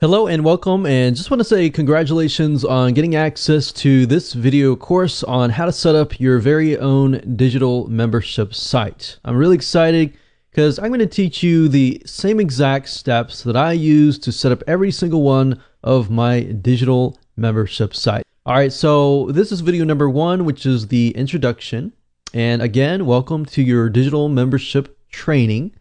Hello and welcome, and just want to say congratulations on getting access to this video course on how to set up your very own digital membership site. I'm really excited because I'm going to teach you the same exact steps that I use to set up every single one of my digital membership site. All right, so this is video number 1, which is the introduction. And again, welcome to your digital membership training.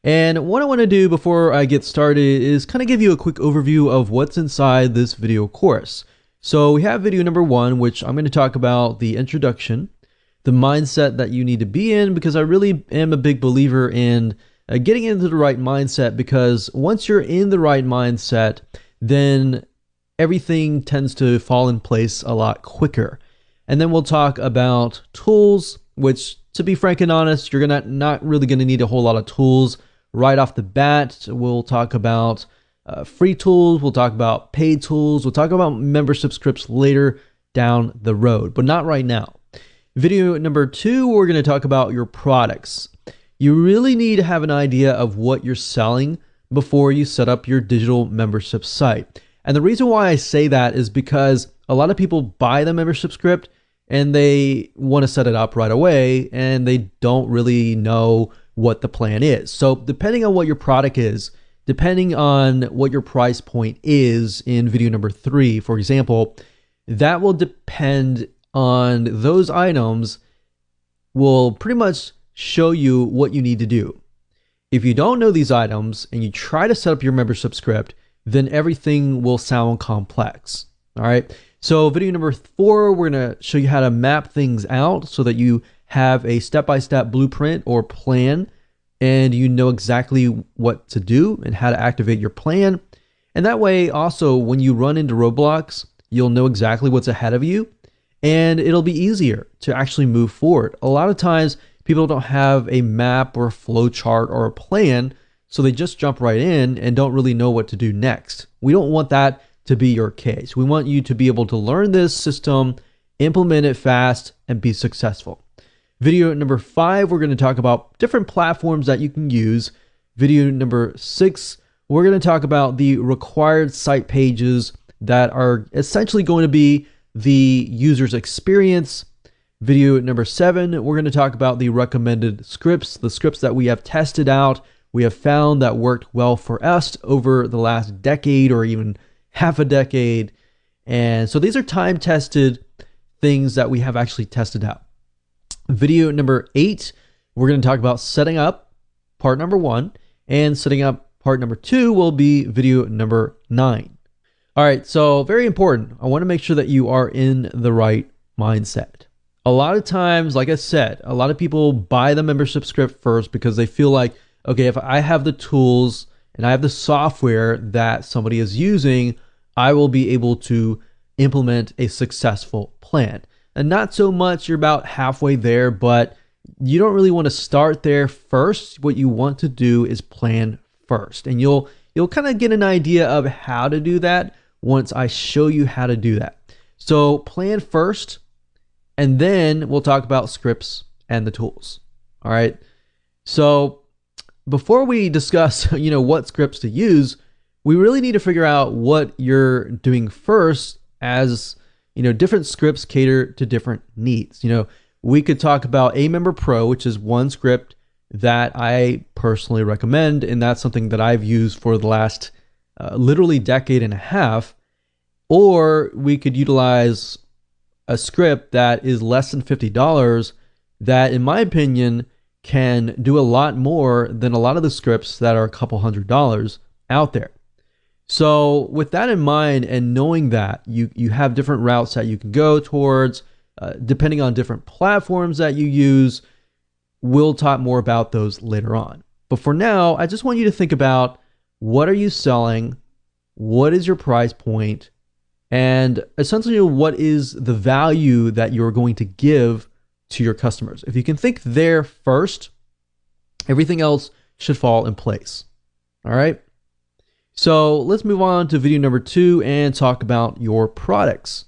And what I want to do before I get started is kind of give you a quick overview of what's inside this video course. So we have video number 1, which I'm going to talk about the introduction, the mindset that you need to be in, because I really am a big believer in getting into the right mindset, because once you're in the right mindset, then everything tends to fall in place a lot quicker. And then we'll talk about tools, which, to be frank and honest, you're not really going to need a whole lot of tools right off the bat. We'll talk about free tools, we'll talk about paid tools, we'll talk about membership scripts later down the road, but not right now. Video number 2, we're going to talk about your products. You really need to have an idea of what you're selling before you set up your digital membership site. And the reason why I say that is because a lot of people buy the membership script and they want to set it up right away, and they don't really know what the plan is. So depending on what your product is, depending on what your price point is in video number 3, for example, that will depend on those items will pretty much show you what you need to do. If you don't know these items and you try to set up your membership script, then everything will sound complex. All right. So video number 4, we're going to show you how to map things out so that you have a step-by-step blueprint or plan, and you know exactly what to do and how to activate your plan. And that way also, when you run into roadblocks, you'll know exactly what's ahead of you, and it'll be easier to actually move forward. A lot of times people don't have a map or a flow chart or a plan, so they just jump right in and don't really know what to do next. We don't want that to be your case. We want you to be able to learn this system, implement it fast, and be successful. Video number 5, we're going to talk about different platforms that you can use. Video number 6, we're going to talk about the required site pages that are essentially going to be the user's experience. Video number 7, we're going to talk about the recommended scripts, the scripts that we have tested out, we have found that worked well for us over the last decade or even half a decade. And so these are time-tested things that we have actually tested out. Video number 8, we're going to talk about setting up part number 1, and setting up part number 2 will be video number 9. All right, so very important. I want to make sure that you are in the right mindset. A lot of times, like I said, a lot of people buy the membership script first because they feel like, okay, if I have the tools and I have the software that somebody is using, I will be able to implement a successful plan. And not so much, you're about halfway there, but you don't really want to start there first. What you want to do is plan first. And you'll kind of get an idea of how to do that once I show you how to do that. So plan first, and then we'll talk about scripts and the tools. All right. So before we discuss, what scripts to use, we really need to figure out what you're doing first, as different scripts cater to different needs. We could talk about Amember Pro, which is one script that I personally recommend, and that's something that I've used for the last literally decade and a half. Or we could utilize a script that is less than $50 that, in my opinion, can do a lot more than a lot of the scripts that are a couple $100s out there. So with that in mind, and knowing that you have different routes that you can go towards, depending on different platforms that you use, we'll talk more about those later on. But for now, I just want you to think about, what are you selling? What is your price point? And essentially, what is the value that you're going to give to your customers? If you can think there first, everything else should fall in place. All right. So let's move on to video number 2 and talk about your products.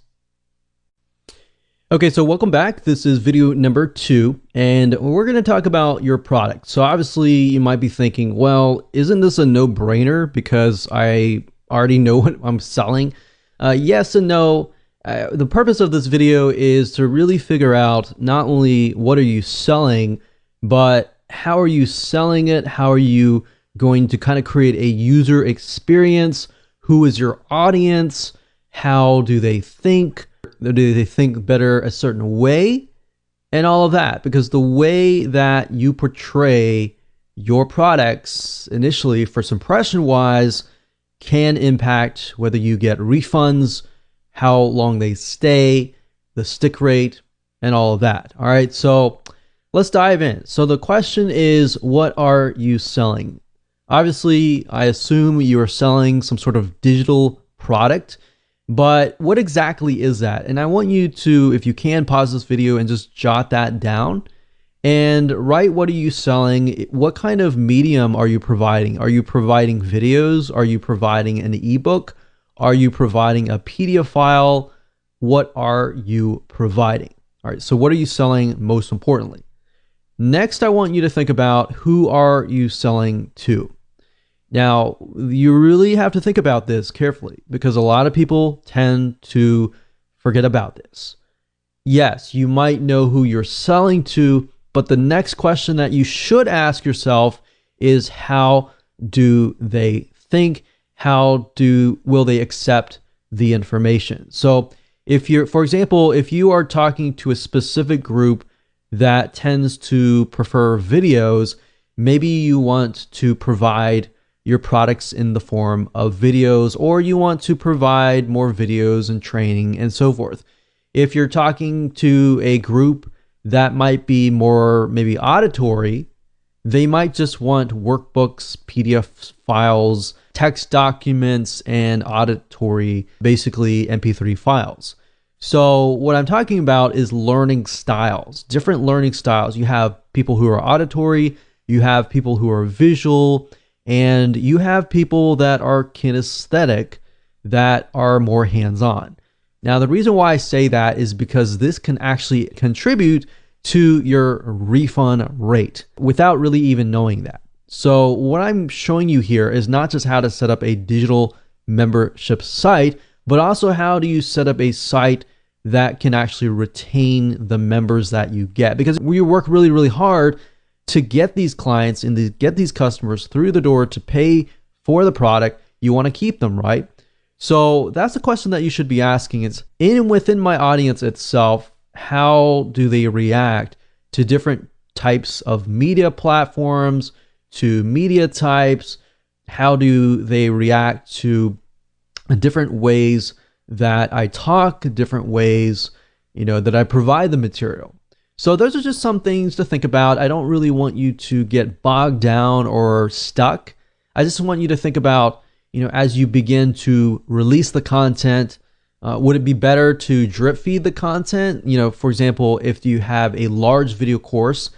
Okay, so welcome back. This is video number 2, and we're going to talk about your product. So obviously you might be thinking, well, isn't this a no-brainer because I already know what I'm selling? Yes and no. The purpose of this video is to really figure out not only what are you selling, but how are you selling it? How are you going to kind of create a user experience? Who is your audience? How do they think? Do they think better a certain way? And all of that, because the way that you portray your products initially, first impression wise, can impact whether you get refunds, how long they stay, the stick rate, and all of that. All right, so let's dive in. So the question is, what are you selling? Obviously, I assume you are selling some sort of digital product. But what exactly is that? And I want you to, if you can, pause this video and just jot that down and write, what are you selling? What kind of medium are you providing? Are you providing videos? Are you providing an ebook? Are you providing a PDF file? What are you providing? All right, so what are you selling most importantly? Next, I want you to think about, who are you selling to? Now, you really have to think about this carefully because a lot of people tend to forget about this. Yes, you might know who you're selling to, but the next question that you should ask yourself is, how do they think? Will they accept the information? So if you're, for example, if you are talking to a specific group that tends to prefer videos, maybe you want to provide your products in the form of videos, or you want to provide more videos and training and so forth. If you're talking to a group that might be more maybe auditory, they might just want workbooks, PDF files, text documents, and auditory, basically MP3 files. So what I'm talking about is learning styles, different learning styles. You have people who are auditory, you have people who are visual, and you have people that are kinesthetic, that are more hands-on. Now, the reason why I say that is because this can actually contribute to your refund rate without really even knowing that. So what I'm showing you here is not just how to set up a digital membership site, but also how do you set up a site that can actually retain the members that you get. Because we work really, really hard to get these clients and to get these customers through the door to pay for the product. You want to keep them, right? So that's the question that you should be asking. It's within my audience itself, how do they react to different types of media platforms, to media types? How do they react to different ways that I talk, different ways, that I provide the material? So those are just some things to think about. I don't really want you to get bogged down or stuck. I just want you to think about, as you begin to release the content, would it be better to drip feed the content? For example, if you have a large video course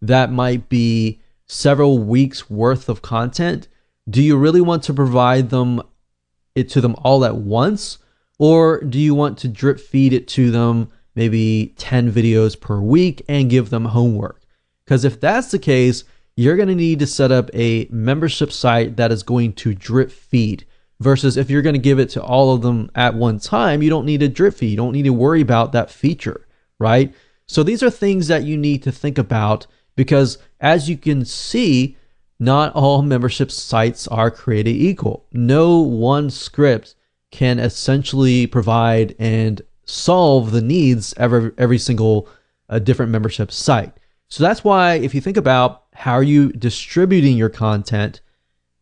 that might be several weeks worth of content, do you really want to provide it to them all at once? Or do you want to drip feed it to them, maybe 10 videos per week, and give them homework? Because if that's the case, you're going to need to set up a membership site that is going to drip feed, versus if you're going to give it to all of them at one time, you don't need a drip feed. You don't need to worry about that feature, right? So these are things that you need to think about, because as you can see, not all membership sites are created equal. No one script can essentially provide and solve the needs of every single different membership site. So that's why, if you think about how are you distributing your content,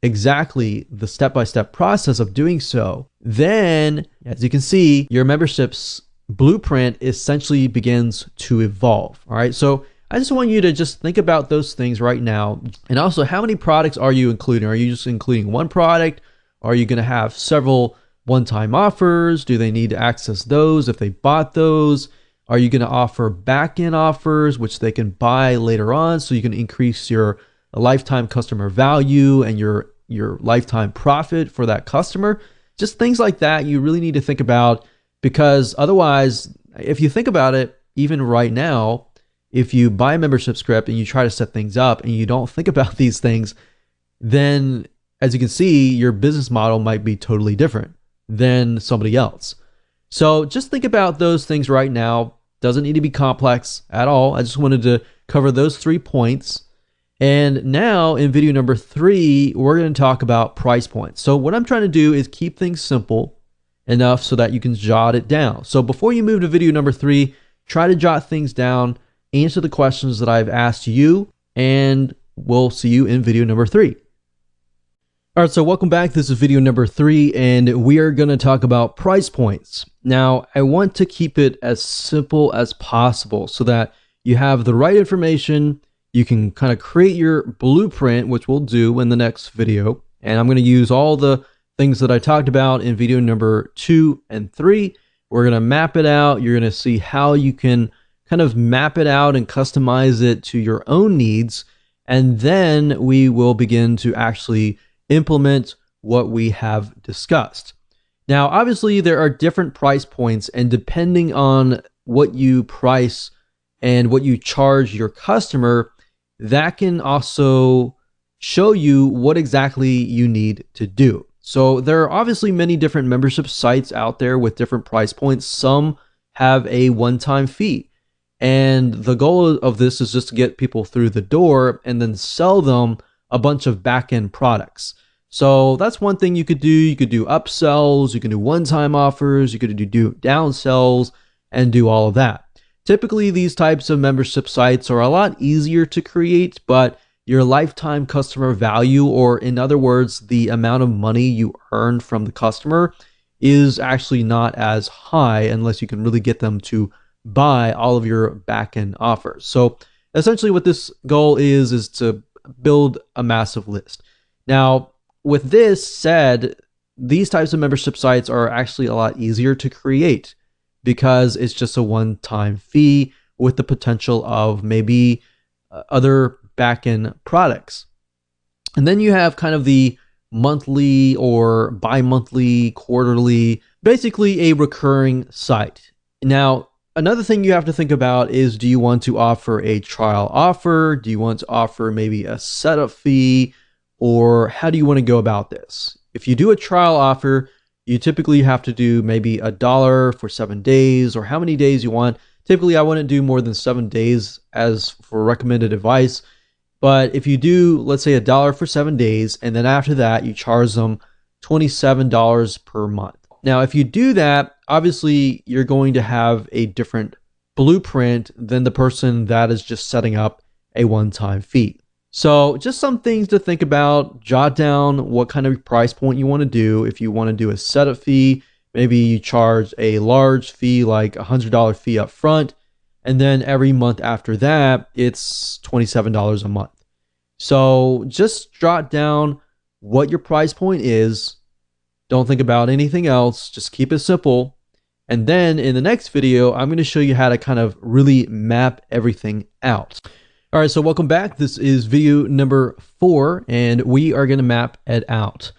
exactly the step-by-step process of doing so, then as you can see, your membership's blueprint essentially begins to evolve. All right, so I just want you to just think about those things right now. And also, how many products are you including? Are you just including one product? Are you going to have several one-time offers? Do they need to access those if they bought those? Are you going to offer back-end offers, which they can buy later on, so you can increase your lifetime customer value and your lifetime profit for that customer? Just things like that you really need to think about, because otherwise, if you think about it, even right now, if you buy a membership script and you try to set things up and you don't think about these things, then as you can see, your business model might be totally different than somebody else. So just think about those things right now. Doesn't need to be complex at all. I just wanted to cover those 3 points. And now in video number 3, we're going to talk about price points. So what I'm trying to do is keep things simple enough so that you can jot it down. So before you move to video number 3, try to jot things down, answer the questions that I've asked you, and we'll see you in video number 3. All right, so welcome back. This is video number 3, and we are going to talk about price points. Now, I want to keep it as simple as possible so that you have the right information. You can kind of create your blueprint, which we'll do in the next video. And I'm going to use all the things that I talked about in video number 2 and 3. We're going to map it out. You're going to see how you can kind of map it out and customize it to your own needs. And then we will begin to actually implement what we have discussed. Now, obviously, there are different price points, and depending on what you price and what you charge your customer, that can also show you what exactly you need to do. So there are obviously many different membership sites out there with different price points. Some have a one-time fee, and the goal of this is just to get people through the door and then sell them a bunch of back-end products. So that's one thing you could do. You could do upsells, you can do one-time offers, you could do downsells, and do all of that. Typically, these types of membership sites are a lot easier to create, but your lifetime customer value, or in other words, the amount of money you earn from the customer, is actually not as high unless you can really get them to buy all of your back-end offers. So essentially what this goal is to build a massive list. Now, with this said, these types of membership sites are actually a lot easier to create because it's just a one-time fee with the potential of maybe other back-end products. And then you have kind of the monthly or bi-monthly, quarterly, basically a recurring site. Now, another thing you have to think about is, do you want to offer a trial offer? Do you want to offer maybe a setup fee? Or how do you want to go about this? If you do a trial offer, you typically have to do maybe $1 for 7 days, or how many days you want. Typically, I wouldn't do more than 7 days as for recommended advice. But if you do, let's say $1 for 7 days, and then after that, you charge them $27 per month. Now, if you do that, obviously, you're going to have a different blueprint than the person that is just setting up a one-time fee. So just some things to think about. Jot down what kind of price point you want to do. If you want to do a setup fee, maybe you charge a large fee, like $100 fee up front, and then every month after that, it's $27 a month. So just jot down what your price point is. Don't think about anything else. Just keep it simple. And then in the next video, I'm going to show you how to kind of really map everything out. All right, so welcome back. This is video number 4, and we are going to map it out.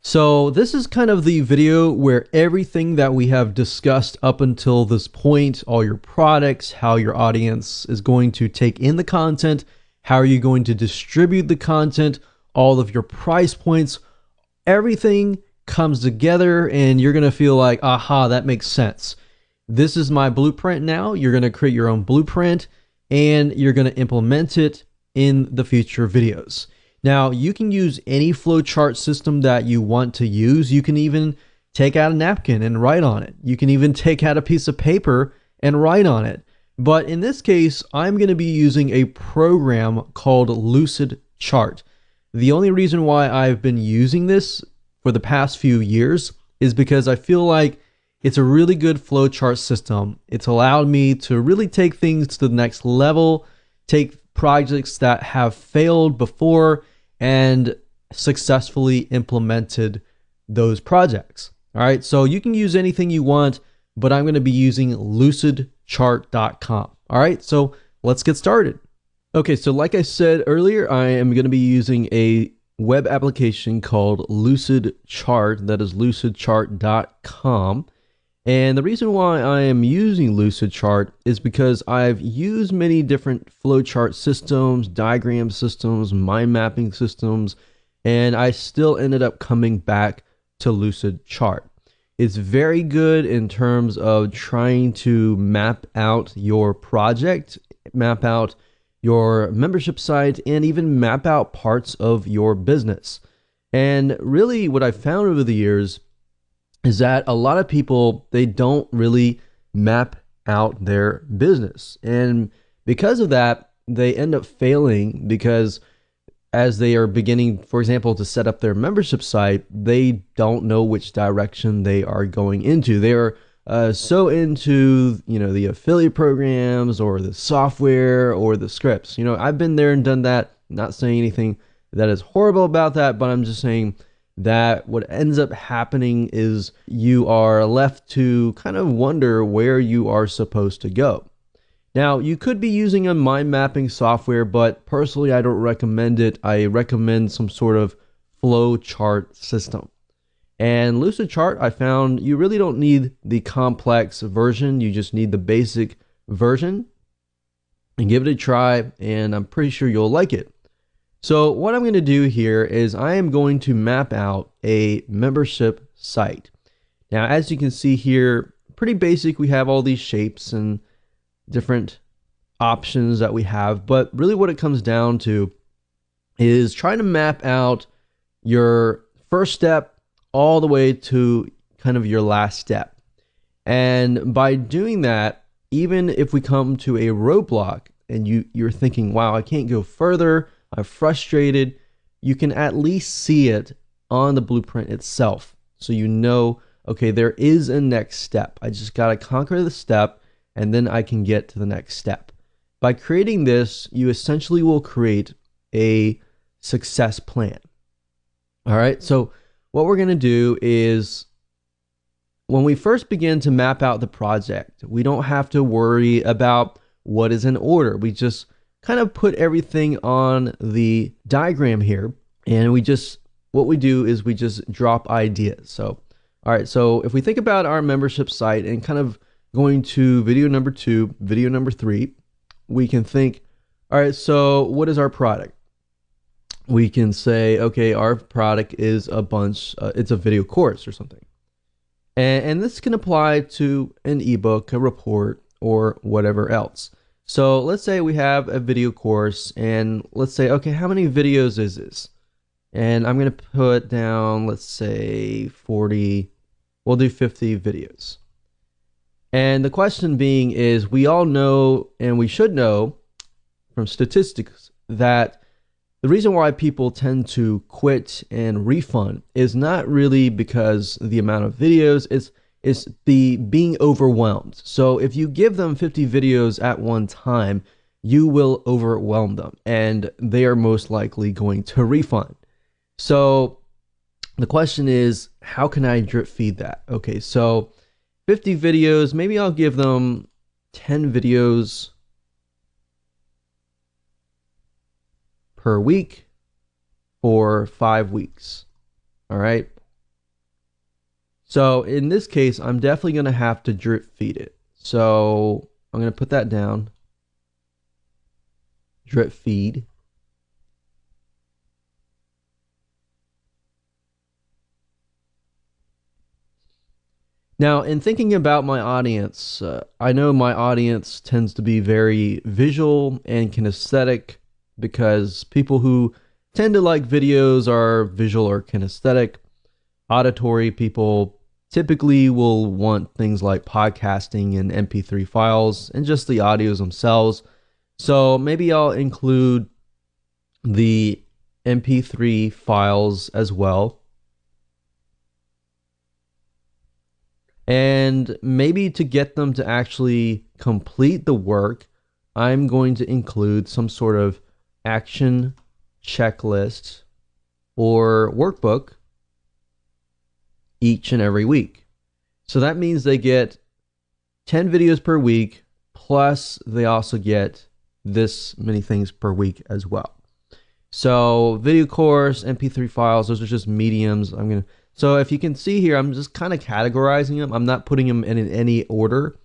So this is kind of the video where everything that we have discussed up until this point, all your products, how your audience is going to take in the content, how are you going to distribute the content, all of your price points, everything comes together and you're going to feel like, aha, that makes sense. This is my blueprint now. You're going to create your own blueprint and you're going to implement it in the future videos. Now, you can use any flowchart system that you want to use. You can even take out a napkin and write on it. You can even take out a piece of paper and write on it. But in this case, I'm going to be using a program called Lucidchart. The only reason why I've been using this for the past few years is because I feel like it's a really good flowchart system. It's allowed me to really take things to the next level, take projects that have failed before and successfully implemented those projects. All right, so you can use anything you want, but I'm going to be using lucidchart.com. All right, so let's get started. Okay, so like I said earlier, I am going to be using a web application called Lucidchart. That is lucidchart.com. And the reason why I am using Lucidchart is because I've used many different flowchart systems, diagram systems, mind mapping systems, and I still ended up coming back to Lucidchart. It's very good in terms of trying to map out your project, map out your membership site, and even map out parts of your business. And really what I've found over the years is that a lot of people, they don't really map out their business. And because of that, they end up failing because as they are beginning, for example, to set up their membership site, they don't know which direction they are going into. They are so into, the affiliate programs or the software or the scripts. I've been there and done that. Not saying anything that is horrible about that, but I'm just saying that what ends up happening is you are left to kind of wonder where you are supposed to go. Now, you could be using a mind mapping software, but personally, I don't recommend it. I recommend some sort of flow chart system. And Lucidchart, I found you really don't need the complex version. You just need the basic version. And give it a try, and I'm pretty sure you'll like it. So what I'm going to do here is I am going to map out a membership site. Now, as you can see here, pretty basic. We have all these shapes and different options that we have, but really what it comes down to is trying to map out your first step all the way to kind of your last step. And by doing that, even if we come to a roadblock and you're thinking, wow, I can't go further, I'm frustrated, you can at least see it on the blueprint itself. So okay, there is a next step. I just got to conquer the step and then I can get to the next step. By creating this, you essentially will create a success plan. All right, so what we're going to do is when we first begin to map out the project, we don't have to worry about what is in order. We just kind of put everything on the diagram here, and what we do is we just drop ideas. So, all right, so if we think about our membership site and kind of going to video number 2, video number 3, we can think, all right, so what is our product? We can say, okay, our product is it's a video course or something. And this can apply to an ebook, a report, or whatever else. So let's say we have a video course and let's say, okay, how many videos is this? And I'm going to put down, let's say 40, we'll do 50 videos. And the question being is, we all know, and we should know from statistics, that the reason why people tend to quit and refund is not really because of the amount of videos, it's the being overwhelmed. So if you give them 50 videos at one time, you will overwhelm them and they are most likely going to refund. So the question is, how can I drip feed that? Okay, so 50 videos, maybe I'll give them 10 videos per week for 5 weeks. All right. So in this case, I'm definitely going to have to drip feed it. So I'm going to put that down. Drip feed. Now, in thinking about my audience, I know my audience tends to be very visual and kinesthetic because people who tend to like videos are visual or kinesthetic. Auditory people typically will want things like podcasting and MP3 files and just the audios themselves. So maybe I'll include the MP3 files as well. And maybe to get them to actually complete the work, I'm going to include some sort of action checklist or workbook each and every week. So that means they get 10 videos per week, plus they also get this many things per week as well. So video course, MP3 files, those are just mediums. I'm going to So if you can see here, I'm just kind of categorizing them. I'm not putting them in any order.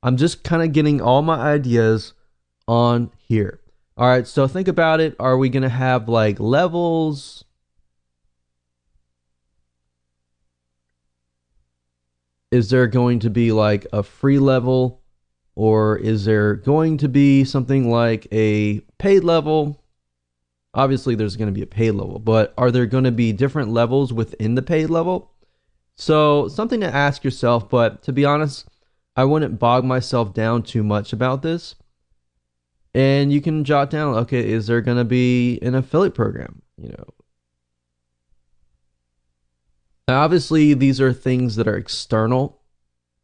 I'm just kind of getting all my ideas on here. All right, so think about it. Are we going to have like levels? Is there going to be like a free level? Or is there going to be something like a paid level? Obviously, there's going to be a paid level, but are there going to be different levels within the paid level? So something to ask yourself, but to be honest, I wouldn't bog myself down too much about this. And you can jot down, okay, is there going to be an affiliate program? Now, obviously, these are things that are external.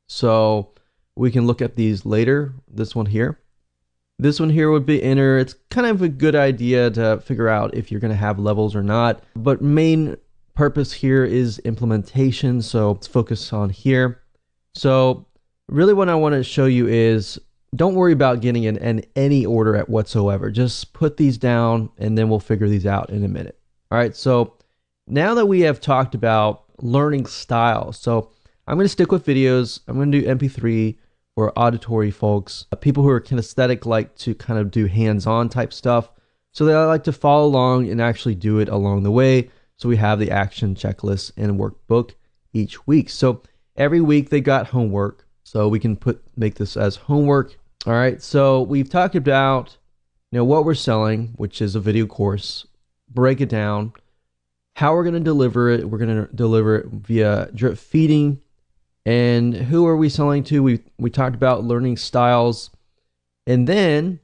So we can look at these later. This one here. This one here would be inner. It's kind of a good idea to figure out if you're going to have levels or not. But main purpose here is implementation. So let's focus on here. So really what I want to show you is don't worry about getting in any order at whatsoever. Just put these down and then we'll figure these out in a minute. All right. So now that we have talked about learning style, so I'm going to stick with videos. I'm going to do MP3 for auditory folks. People who are kinesthetic like to kind of do hands-on type stuff. So they like to follow along and actually do it along the way. So we have the action checklist and workbook each week. So every week they got homework. So we can make this as homework. All right. So we've talked about what we're selling, which is a video course. Break it down. How we're going to deliver it. We're going to deliver it via drip feeding. And who are we selling to? We talked about learning styles. And then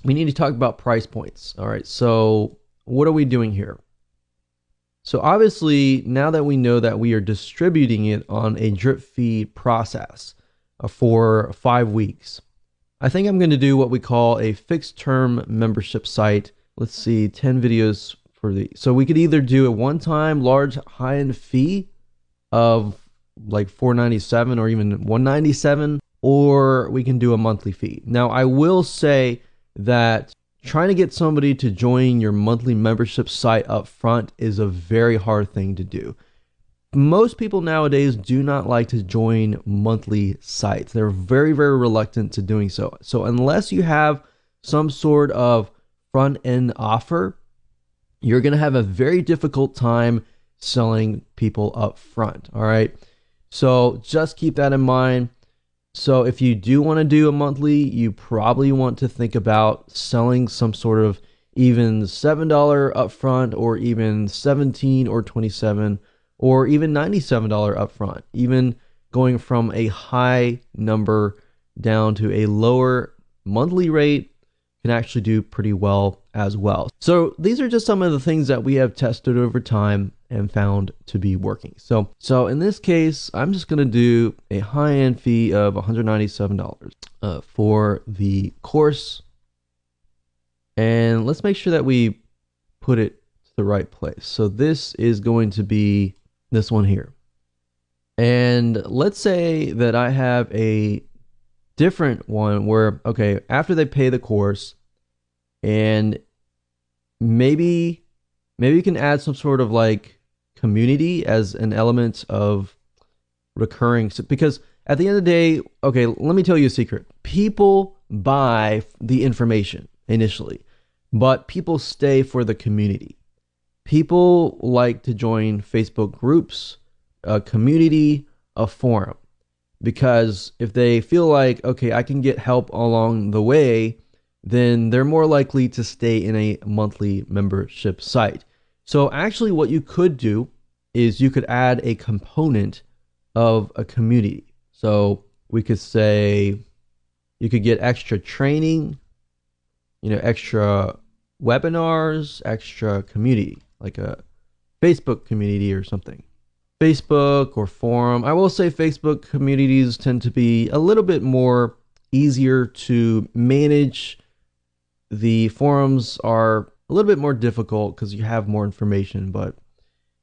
we need to talk about price points. All right. So what are we doing here? So obviously, now that we know that we are distributing it on a drip feed process for 5 weeks, I think I'm going to do what we call a fixed term membership site. Let's see, 10 videos for the. So we could either do a one-time large high-end fee of like $497 or even $197, or we can do a monthly fee. Now, I will say that trying to get somebody to join your monthly membership site up front is a very hard thing to do. Most people nowadays do not like to join monthly sites. They're very, very reluctant to doing so. So unless you have some sort of front end offer, you're going to have a very difficult time selling people up front. All right. So just keep that in mind. So if you do want to do a monthly, you probably want to think about selling some sort of even $7 upfront, or even $17 or $27 or even $97 upfront. Even going from a high number down to a lower monthly rate can actually do pretty well as well. So these are just some of the things that we have tested over time and found to be working. So in this case, I'm just going to do a high-end fee of $197 for the course. And let's make sure that we put it to the right place. So this is going to be this one here. And let's say that I have a different one where, okay, after they pay the course, and maybe you can add some sort of like community as an element of recurring, because at the end of the day, okay, let me tell you a secret. People buy the information initially, but people stay for the community. People like to join Facebook groups, a community, a forum, because if they feel like, okay, I can get help along the way, then they're more likely to stay in a monthly membership site. So actually what you could do is you could add a component of a community. So we could say you could get extra training, extra webinars, extra community, like a Facebook community or something. Facebook or forum. I will say Facebook communities tend to be a little bit more easier to manage. The forums are a little bit more difficult because you have more information. But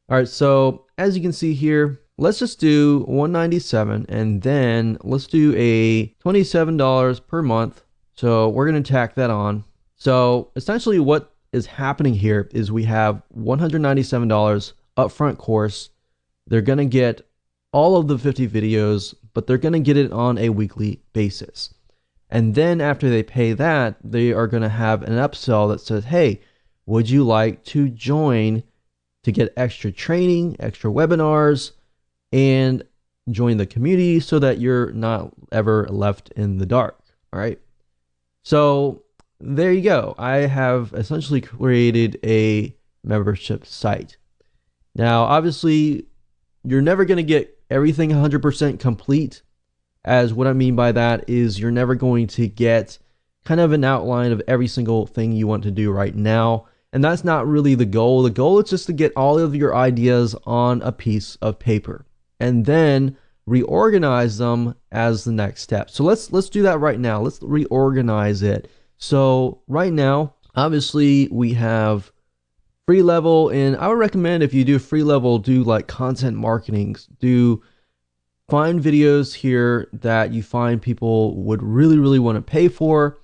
all right, so as you can see here, let's just do $197 and then let's do a $27 per month. So we're going to tack that on. So essentially what is happening here is we have $197 upfront course. They're going to get all of the 50 videos, but they're going to get it on a weekly basis. And then after they pay that, they are going to have an upsell that says, hey, would you like to join to get extra training, extra webinars, and join the community so that you're not ever left in the dark? All right. So there you go. I have essentially created a membership site. Now, obviously, you're never going to get everything 100% complete. As what I mean by that is you're never going to get kind of an outline of every single thing you want to do right now. And that's not really the goal. The goal is just to get all of your ideas on a piece of paper and then reorganize them as the next step. So let's do that right now. Let's reorganize it. So right now, obviously we have free level, and I would recommend if you do free level, do like content marketing, find videos here that you find people would really want to pay for,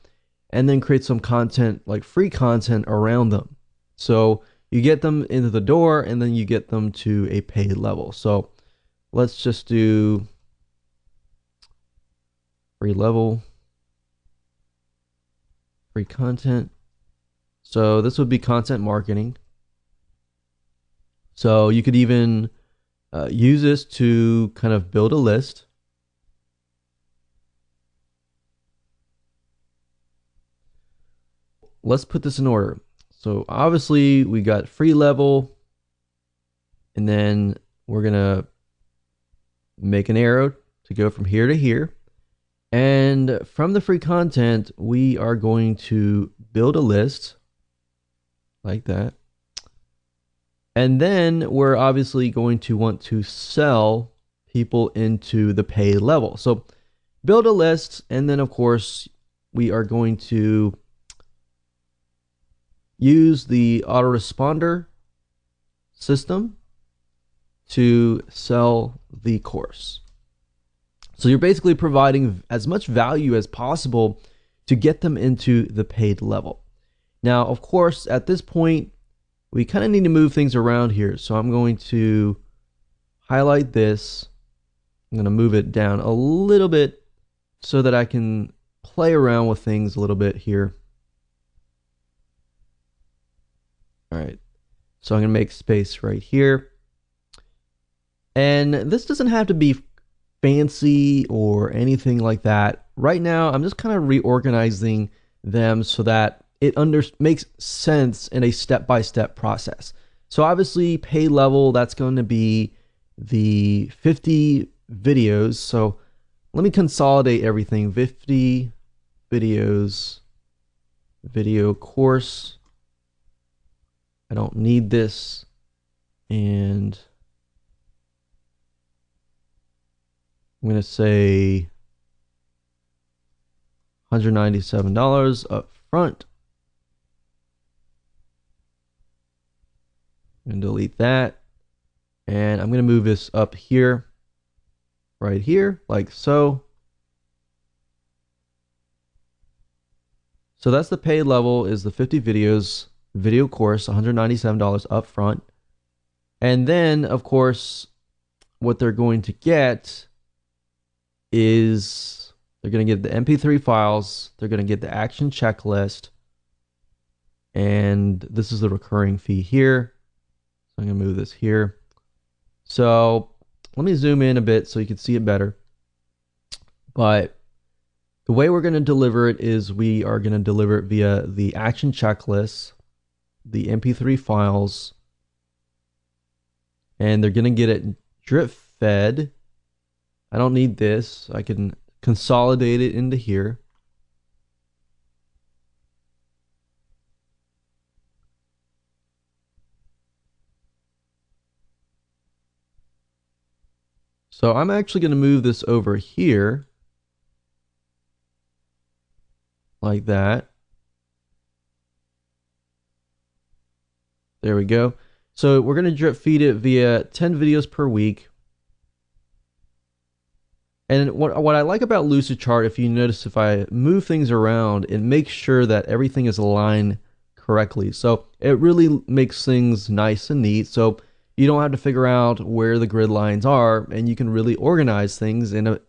and then create some content, like free content around them. So you get them into the door and then you get them to a paid level. So let's just do free level, free content. So this would be content marketing. So you could even use this to kind of build a list. Let's put this in order. So obviously we got free level, and then we're gonna make an arrow to go from here to here. And from the free content, we are going to build a list like that. And then we're obviously going to want to sell people into the paid level. So build a list, and then of course we are going to use the autoresponder system to sell the course. So you're basically providing as much value as possible to get them into the paid level. Now, of course, at this point, we kind of need to move things around here. So I'm going to highlight this. I'm going to move it down a little bit so that I can play around with things a little bit here. All right. So I'm going to make space right here. And this doesn't have to be fancy or anything like that. Right now, I'm just kind of reorganizing them so that it makes sense in a step-by-step process. So obviously, pay level, that's going to be the 50 videos. So let me consolidate everything. 50 videos, video course. I don't need this. And I'm going to say $197 up front. I'm going to delete that. And I'm going to move this up here, right here, like so. So that's the paid level, is the 50 videos, video course, $197 up front. And then, of course, what they're going to get is they're going to get the MP3 files, they're going to get the action checklist, and this is the recurring fee here. So I'm going to move this here. So let me zoom in a bit so you can see it better. But the way we're going to deliver it is we are going to deliver it via the action checklist, the MP3 files, and they're going to get it drip fed. I don't need this. I can consolidate it into here. So I'm actually going to move this over here like that. There we go. So we're going to drip feed it via 10 videos per week. And what I like about Lucidchart, if you notice, if I move things around, it makes sure that everything is aligned correctly. So it really makes things nice and neat. So you don't have to figure out where the grid lines are, and you can really organize things in a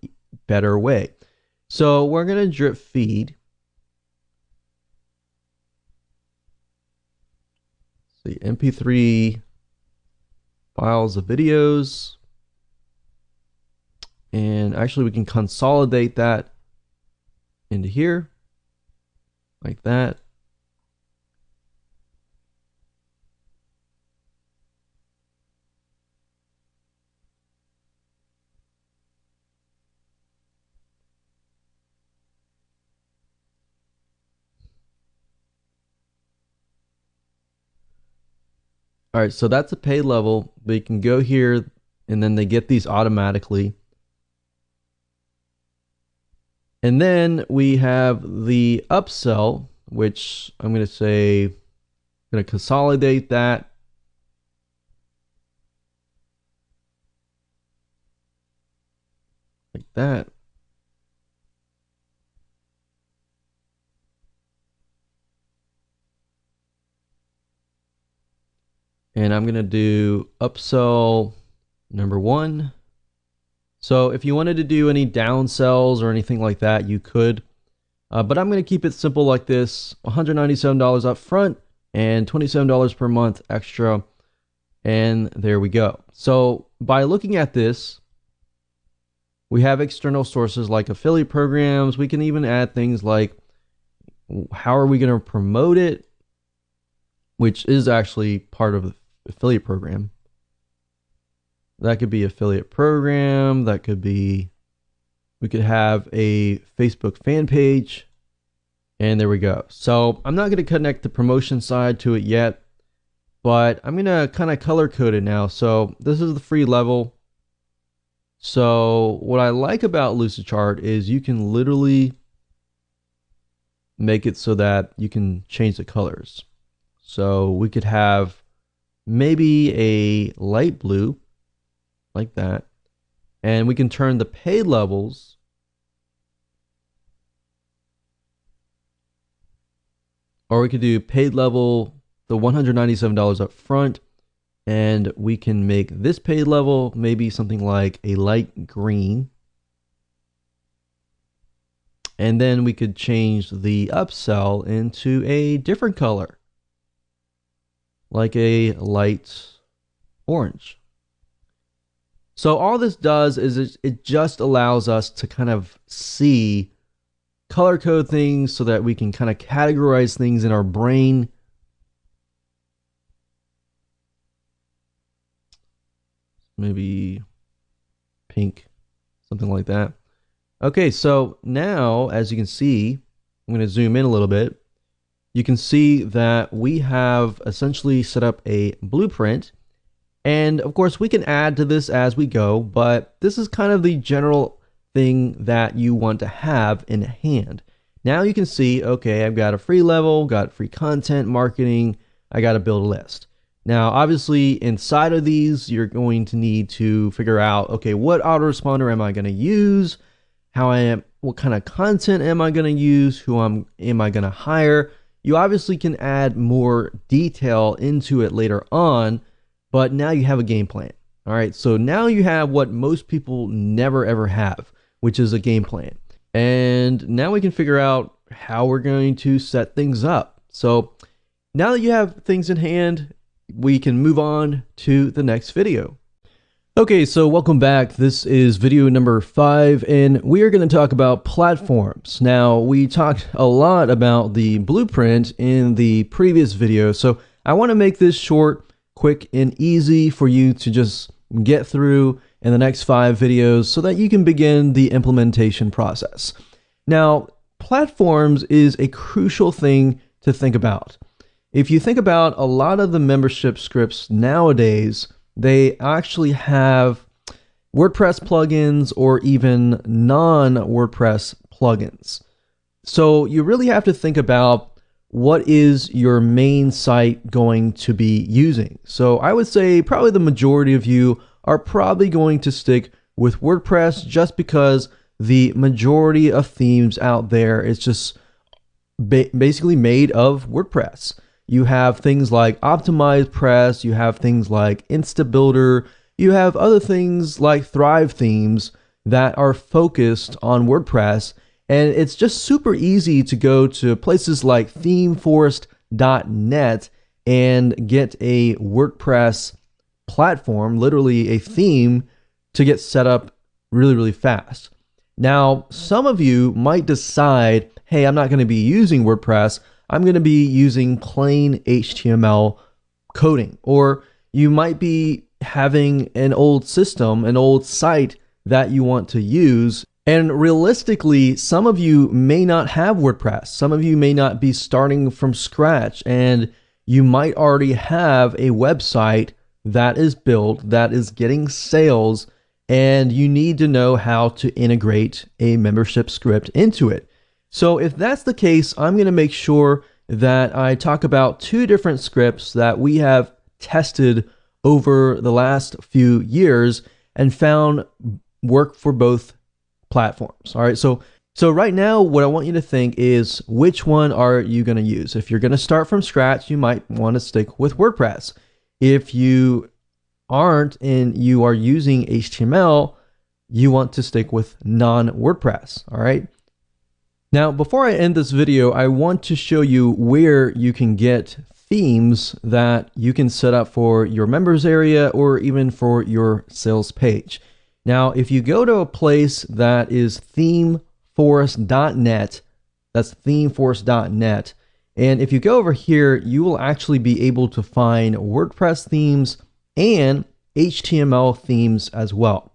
better way. So we're going to drip feed. The MP3 files of videos. And actually we can consolidate that into here like that. All right, so that's a pay level. They can go here and then they get these automatically. And then we have the upsell, which I'm going to say, I'm going to consolidate that. Like that. And I'm going to do upsell number 1. So if you wanted to do any downsells or anything like that, you could. But I'm going to keep it simple like this. $197 up front and $27 per month extra. And there we go. So by looking at this, we have external sources like affiliate programs. We can even add things like, how are we going to promote it? Which is actually part of the affiliate program. That could be affiliate program. That could be, we could have a Facebook fan page. And there we go. So I'm not going to connect the promotion side to it yet, but I'm going to kind of color code it now. So this is the free level. So what I like about Lucidchart is you can literally make it so that you can change the colors. So we could have maybe a light blue like that. And we can turn the pay levels or we could do paid level, the $197 up front. And we can make this paid level maybe something like a light green. And then we could change the upsell into a different color, like a light orange. So all this does is it just allows us to kind of see, color code things so that we can kind of categorize things in our brain. Maybe pink, something like that. Okay, so now, as you can see, I'm going to zoom in a little bit. You can see that we have essentially set up a blueprint. And of course, we can add to this as we go, but this is kind of the general thing that you want to have in hand. Now you can see, okay, I've got a free level, got free content, marketing, I got to build a list. Now, obviously, inside of these, you're going to need to figure out, okay, what autoresponder am I going to use? What kind of content am I going to use? Who am I going to hire? You obviously can add more detail into it later on, but now you have a game plan. All right, so now you have what most people never ever have, which is a game plan. And now we can figure out how we're going to set things up. So now that you have things in hand, we can move on to the next video. Okay, so welcome back. This is video number 5, and we are going to talk about platforms. Now, we talked a lot about the blueprint in the previous video, so I want to make this short, quick, and easy for you to just get through in the next 5 videos so that you can begin the implementation process. Now, platforms is a crucial thing to think about. If you think about a lot of the membership scripts nowadays, they actually have WordPress plugins or even non-WordPress plugins. So you really have to think about what is your main site going to be using. So I would say probably the majority of you are probably going to stick with WordPress just because the majority of themes out there is just basically made of WordPress. You have things like OptimizePress, you have things like InstaBuilder, you have other things like Thrive themes that are focused on WordPress. And it's just super easy to go to places like themeforest.net and get a WordPress platform, literally a theme, to get set up really, really fast. Now, some of you might decide, hey, I'm not going to be using WordPress. I'm going to be using plain HTML coding. Or you might be having an old system, an old site that you want to use. And realistically, some of you may not have WordPress. Some of you may not be starting from scratch, and you might already have a website that is built, that is getting sales, and you need to know how to integrate a membership script into it. So if that's the case, I'm going to make sure that I talk about two different scripts that we have tested over the last few years and found work for both platforms. All right, so right now what I want you to think is, which one are you going to use? If you're going to start from scratch, you might want to stick with WordPress. If you aren't and you are using HTML, you want to stick with non-WordPress. All right. Now, before I end this video, I want to show you where you can get themes that you can set up for your members area or even for your sales page. Now, if you go to a place that is themeforest.net, that's themeforest.net, and if you go over here, you will actually be able to find WordPress themes and HTML themes as well.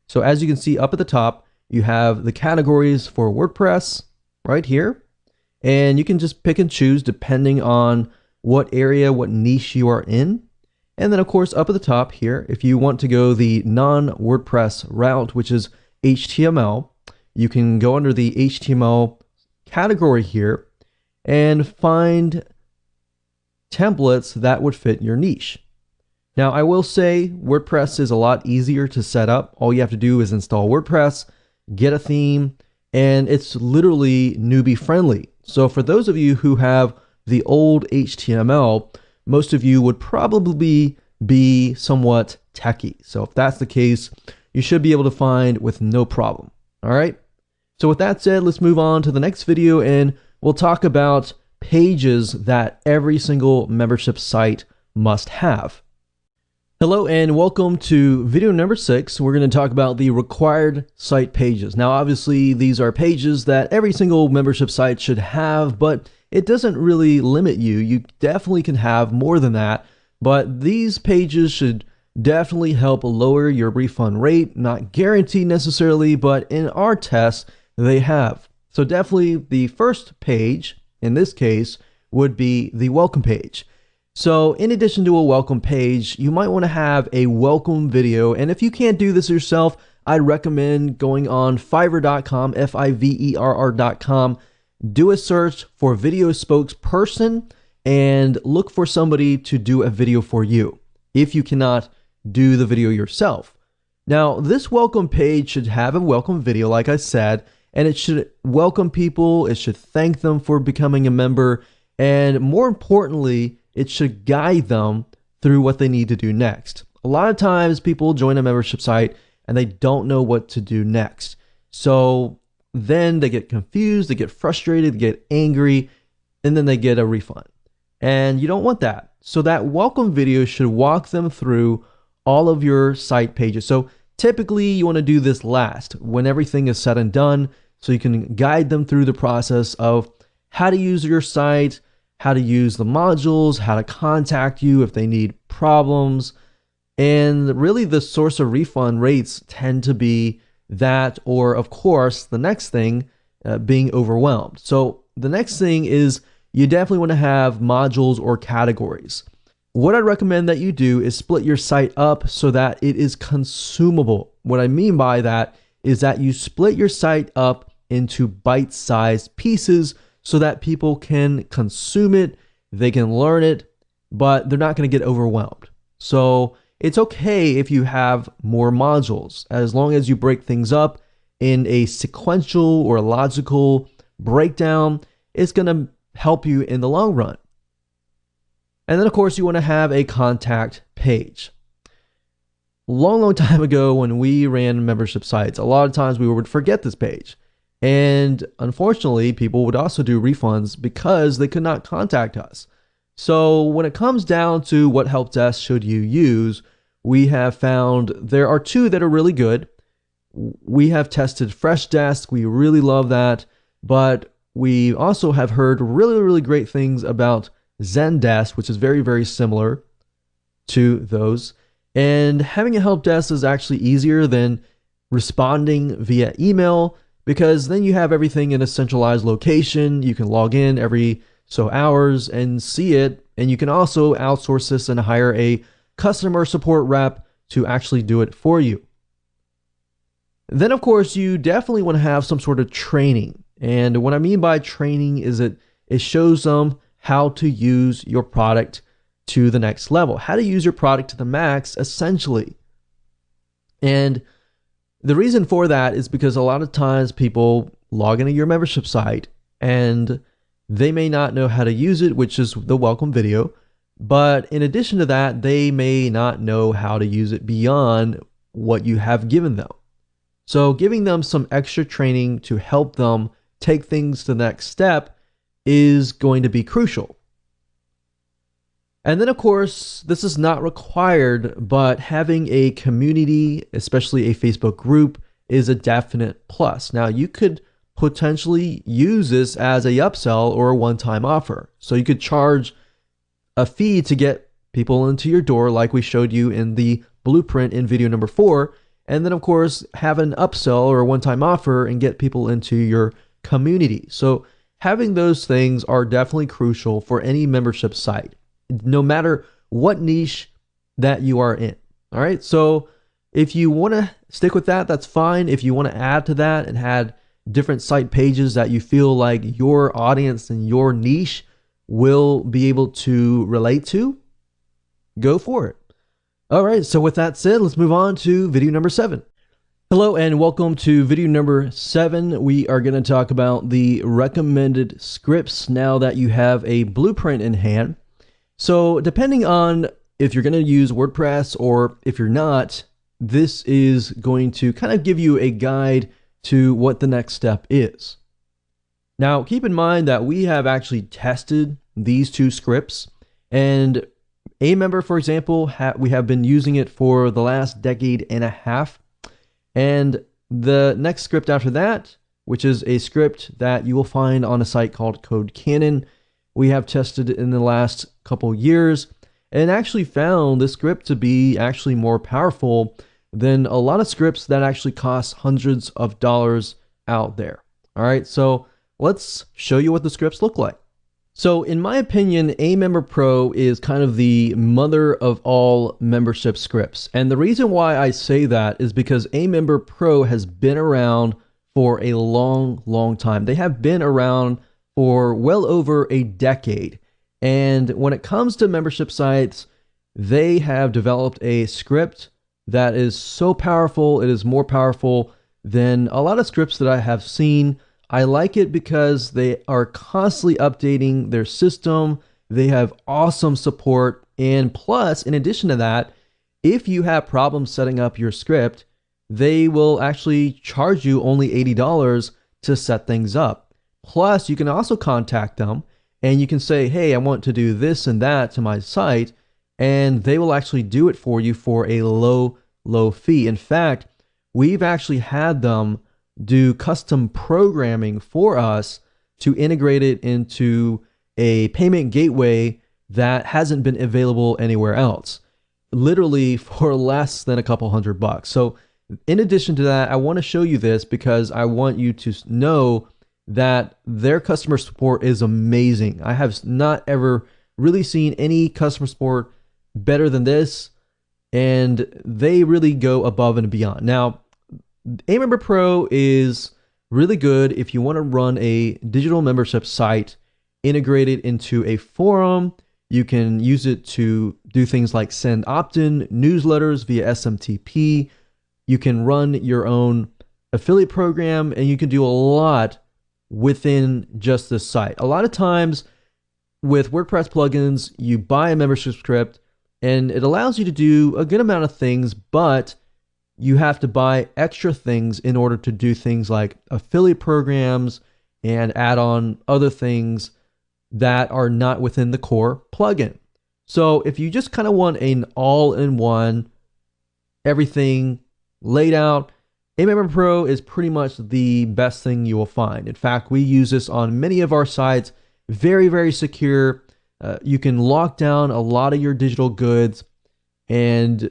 So as you can see up at the top, you have the categories for WordPress right here, and you can just pick and choose depending on what area, what niche you are in. And then of course up at the top here, if you want to go the non-WordPress route, which is HTML, you can go under the HTML category here and find templates that would fit your niche. Now, I will say WordPress is a lot easier to set up. All you have to do is install WordPress, get a theme, and it's literally newbie friendly. So for those of you who have the old HTML, most of you would probably be somewhat techie. So if that's the case, you should be able to find with no problem. All right. So with that said, let's move on to the next video and we'll talk about pages that every single membership site must have. Hello and welcome to video number 6. We're going to talk about the required site pages. Now, obviously, these are pages that every single membership site should have, but it doesn't really limit you. You definitely can have more than that, but these pages should definitely help lower your refund rate. Not guaranteed necessarily, but in our tests, they have. So definitely the first page, in this case, would be the welcome page. So in addition to a welcome page, you might want to have a welcome video. And if you can't do this yourself, I'd recommend going on Fiverr.com, Fiverr.com, do a search for video spokesperson and look for somebody to do a video for you if you cannot do the video yourself. Now, this welcome page should have a welcome video, like I said, and it should welcome people. It should thank them for becoming a member. And more importantly, it should guide them through what they need to do next. A lot of times people join a membership site and they don't know what to do next. So then they get confused, they get frustrated, they get angry, and then they get a refund. And you don't want that. So that welcome video should walk them through all of your site pages. So typically you want to do this last when everything is said and done, so you can guide them through the process of how to use your site, how to use the modules, how to contact you if they need problems. And really the source of refund rates tend to be that, or of course, the next thing, being overwhelmed. So the next thing is you definitely want to have modules or categories. What I recommend that you do is split your site up so that it is consumable. What I mean by that is that you split your site up into bite-sized pieces so that people can consume it, they can learn it, but they're not going to get overwhelmed. So it's okay if you have more modules, as long as you break things up in a sequential or logical breakdown. It's going to help you in the long run. And then of course you want to have a contact page. Long time ago when we ran membership sites, a lot of times we would forget this page. And unfortunately, people would also do refunds because they could not contact us. So when it comes down to what help desk should you use, we have found there are two that are really good. We have tested Freshdesk. We really love that. But we also have heard really great things about Zendesk, which is very similar to those. And having a help desk is actually easier than responding via email, because then you have everything in a centralized location. You can log in every so hours and see it. And you can also outsource this and hire a customer support rep to actually do it for you. Then of course, you definitely want to have some sort of training. And what I mean by training is that it shows them how to use your product to the next level, how to use your product to the max, essentially. And the reason for that is because a lot of times people log into your membership site and they may not know how to use it, which is the welcome video. But in addition to that, they may not know how to use it beyond what you have given them. So giving them some extra training to help them take things to the next step is going to be crucial. And then of course, this is not required, but having a community, especially a Facebook group, is a definite plus. Now you could potentially use this as a upsell or a one-time offer. So you could charge a fee to get people into your door, like we showed you in the blueprint in video number 4. And then of course, have an upsell or a one-time offer and get people into your community. So having those things are definitely crucial for any membership site, no matter what niche that you are in. All right. So if you want to stick with that, that's fine. If you want to add to that and add different site pages that you feel like your audience and your niche will be able to relate to, go for it. All right. So with that said, let's move on to video number 7. Hello and welcome to video number 7. We are going to talk about the recommended scripts now that you have a blueprint in hand. So depending on if you're going to use WordPress or if you're not, this is going to kind of give you a guide to what the next step is. Now, keep in mind that we have actually tested these two scripts, and Amember, for example, we have been using it for the last decade and a half. And the next script after that, which is a script that you will find on a site called CodeCannon, we have tested it in the last couple years and actually found this script to be actually more powerful than a lot of scripts that actually cost hundreds of dollars out there. All right, so let's show you what the scripts look like. So in my opinion, Amember Pro is kind of the mother of all membership scripts. And the reason why I say that is because Amember Pro has been around for a long time. They have been around for well over a decade. And when it comes to membership sites, they have developed a script that is so powerful. It is more powerful than a lot of scripts that I have seen. I like it because they are constantly updating their system. They have awesome support. And plus, in addition to that, if you have problems setting up your script, they will actually charge you only $80 to set things up. Plus, you can also contact them and you can say, hey, I want to do this and that to my site, and they will actually do it for you for a low fee. In fact, we've actually had them do custom programming for us to integrate it into a payment gateway that hasn't been available anywhere else, literally for less than a couple $100. So in addition to that, I want to show you this because I want you to know that their customer support is amazing. I have not ever really seen any customer support better than this, and they really go above and beyond. Now, Amember Pro is really good if you want to run a digital membership site integrated into a forum. You can use it to do things like send opt-in newsletters via SMTP. You can run your own affiliate program, and you can do a lot within just this site. A lot of times with WordPress plugins, you buy a membership script and it allows you to do a good amount of things, but you have to buy extra things in order to do things like affiliate programs and add on other things that are not within the core plugin. So if you just kind of want an all-in-one, everything laid out, Amember Pro is pretty much the best thing you will find. In fact, we use this on many of our sites. Very, very secure. You can lock down a lot of your digital goods and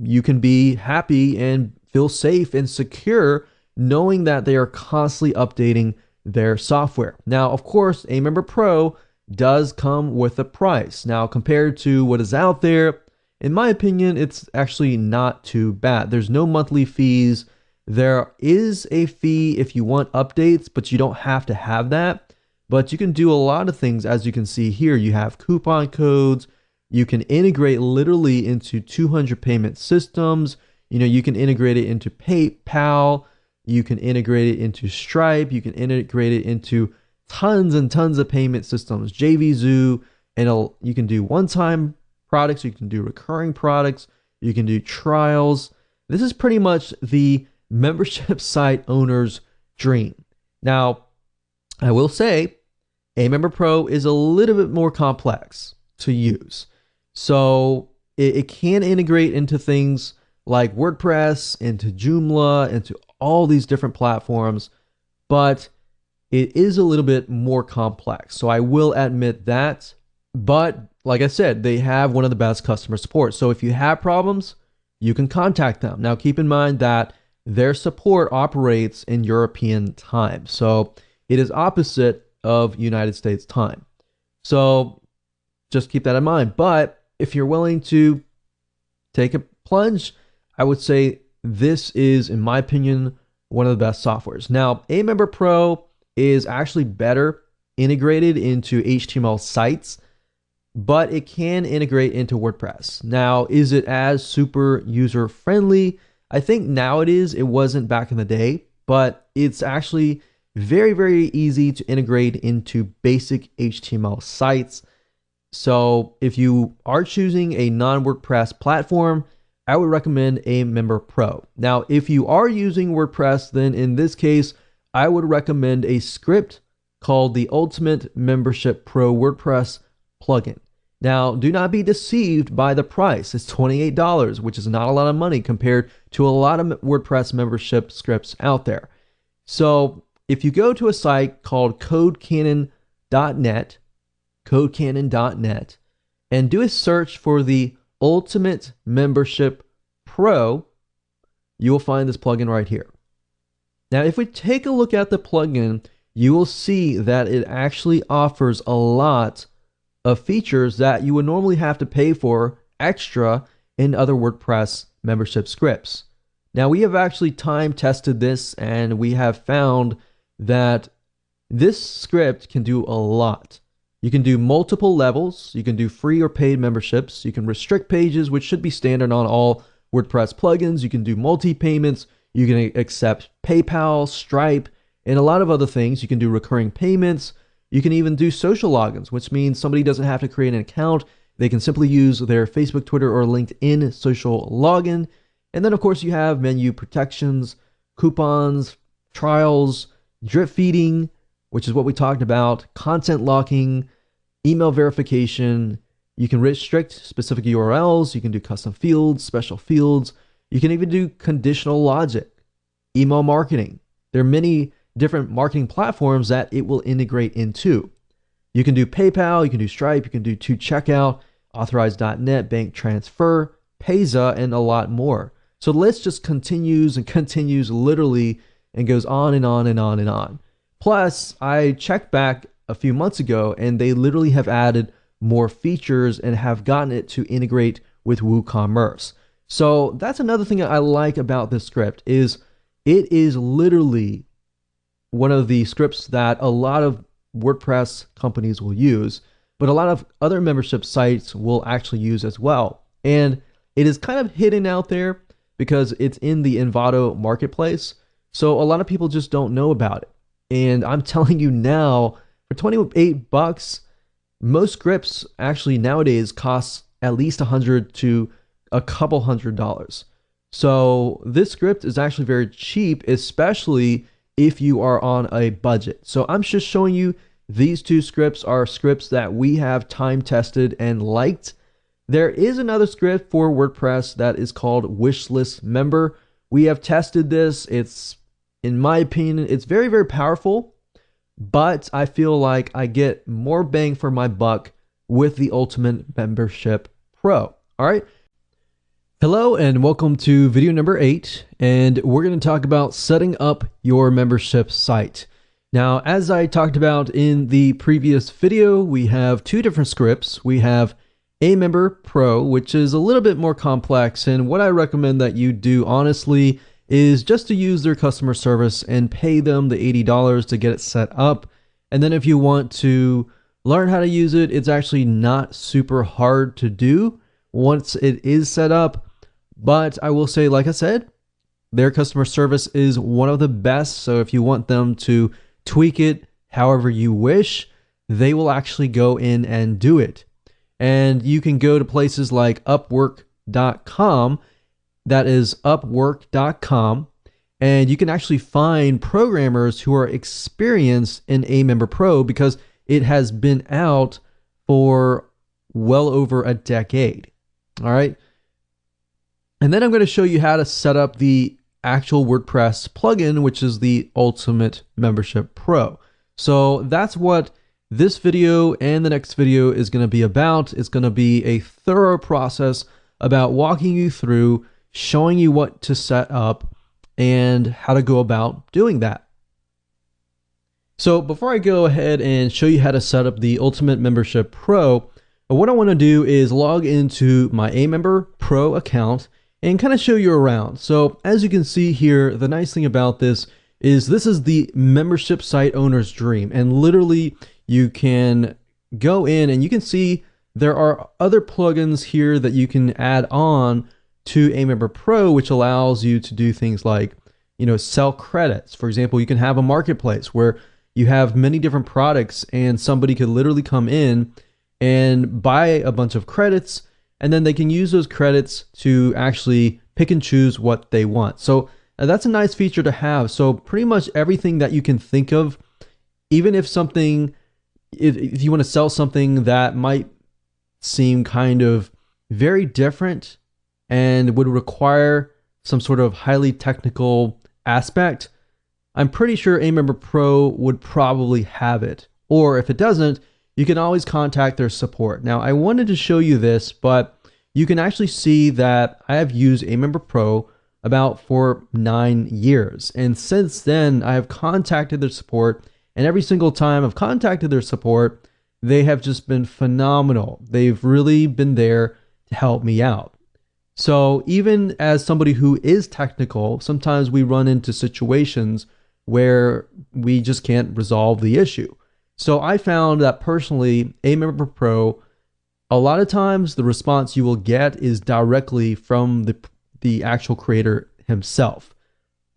you can be happy and feel safe and secure knowing that they are constantly updating their software. Now, of course, Amember Pro does come with a price. Now, compared to what is out there, in my opinion, it's actually not too bad. There's no monthly fees. There is a fee if you want updates, but you don't have to have that. But you can do a lot of things. As you can see here, you have coupon codes. You can integrate literally into 200 payment systems. You can integrate it into PayPal. You can integrate it into Stripe. You can integrate it into tons and tons of payment systems, JVZoo, and you can do one-time products. You can do recurring products. You can do trials. This is pretty much the membership site owner's dream. Now, I will say, Amember Pro is a little bit more complex to use. So it can integrate into things like WordPress, into Joomla, into all these different platforms, but it is a little bit more complex. So I will admit that. But like I said, they have one of the best customer support. So if you have problems, you can contact them. Now keep in mind that their support operates in European time. So it is opposite of United States time. So just keep that in mind. But if you're willing to take a plunge, I would say this is, in my opinion, one of the best softwares. Now, Amember Pro is actually better integrated into HTML sites, but it can integrate into WordPress. Now, is it as super user friendly? I think now it is. It wasn't back in the day, but it's actually very, very easy to integrate into basic HTML sites. So if you are choosing a non-WordPress platform, I would recommend Amember Pro. Now, if you are using WordPress, then in this case, I would recommend a script called the Ultimate Membership Pro WordPress plugin. Now, do not be deceived by the price. It's $28, which is not a lot of money compared to a lot of WordPress membership scripts out there. So if you go to a site called codecannon.net, and do a search for the Ultimate Membership Pro, you will find this plugin right here. Now, if we take a look at the plugin, you will see that it actually offers a lot of features that you would normally have to pay for extra in other WordPress membership scripts. Now, we have actually time tested this and we have found that this script can do a lot. You can do multiple levels. You can do free or paid memberships. You can restrict pages, which should be standard on all WordPress plugins. You can do multi-payments. You can accept PayPal, Stripe, and a lot of other things. You can do recurring payments. You can even do social logins, which means somebody doesn't have to create an account. They can simply use their Facebook, Twitter, or LinkedIn social login. And then, of course, you have menu protections, coupons, trials, drip feeding, which is what we talked about, content locking, email verification. You can restrict specific URLs. You can do custom fields, special fields. You can even do conditional logic, email marketing. There are many different marketing platforms that it will integrate into. You can do PayPal, you can do Stripe, you can do to-checkout, Authorize.net, bank transfer, Payza, and a lot more. So the list just continues and continues literally and goes on and on and on and on. Plus, I checked back a few months ago and they literally have added more features and have gotten it to integrate with WooCommerce. So that's another thing I like about this script is it is literally one of the scripts that a lot of WordPress companies will use, but a lot of other membership sites will actually use as well. And it is kind of hidden out there because it's in the Envato marketplace. So a lot of people just don't know about it. And I'm telling you now, for $28, Most scripts actually nowadays cost at least $100 to a couple $100. So this script is actually very cheap, especially if you are on a budget. So I'm just showing you these two scripts are scripts that we have time tested and liked. There is another script for WordPress that is called Wishlist Member. We have tested this. It's, in my opinion, it's very, very powerful, but I feel like I get more bang for my buck with the Ultimate Membership Pro. All right. Hello and welcome to video number 8, and we're going to talk about setting up your membership site. Now, as I talked about in the previous video, we have two different scripts. We have Amember Pro, which is a little bit more complex, and what I recommend that you do honestly is just to use their customer service and pay them the $80 to get it set up. And then if you want to learn how to use it, it's actually not super hard to do once it is set up. But I will say, like I said, their customer service is one of the best. So if you want them to tweak it however you wish, they will actually go in and do it. And you can go to places like Upwork.com. That is Upwork.com. And you can actually find programmers who are experienced in Amember Pro because it has been out for well over a decade. All right. And then I'm going to show you how to set up the actual WordPress plugin, which is the Ultimate Membership Pro. So that's what this video and the next video is going to be about. It's going to be a thorough process about walking you through, showing you what to set up and how to go about doing that. So before I go ahead and show you how to set up the Ultimate Membership Pro, what I want to do is log into my Amember Pro account and kind of show you around. So as you can see here, the nice thing about this is the membership site owner's dream. And literally you can go in and you can see there are other plugins here that you can add on to Amember Pro, which allows you to do things like, sell credits. For example, you can have a marketplace where you have many different products and somebody could literally come in and buy a bunch of credits, and then they can use those credits to actually pick and choose what they want. So that's a nice feature to have. So pretty much everything that you can think of, even if if you want to sell something that might seem kind of very different and would require some sort of highly technical aspect, I'm pretty sure Amember Pro would probably have it. Or if it doesn't, you can always contact their support. Now, I wanted to show you this, but you can actually see that I have used Amember Pro about for 9 years. And since then, I have contacted their support, and every single time I've contacted their support, they have just been phenomenal. They've really been there to help me out. So even as somebody who is technical, sometimes we run into situations where we just can't resolve the issue. So I found that personally, Amember Pro, a lot of times the response you will get is directly from the actual creator himself.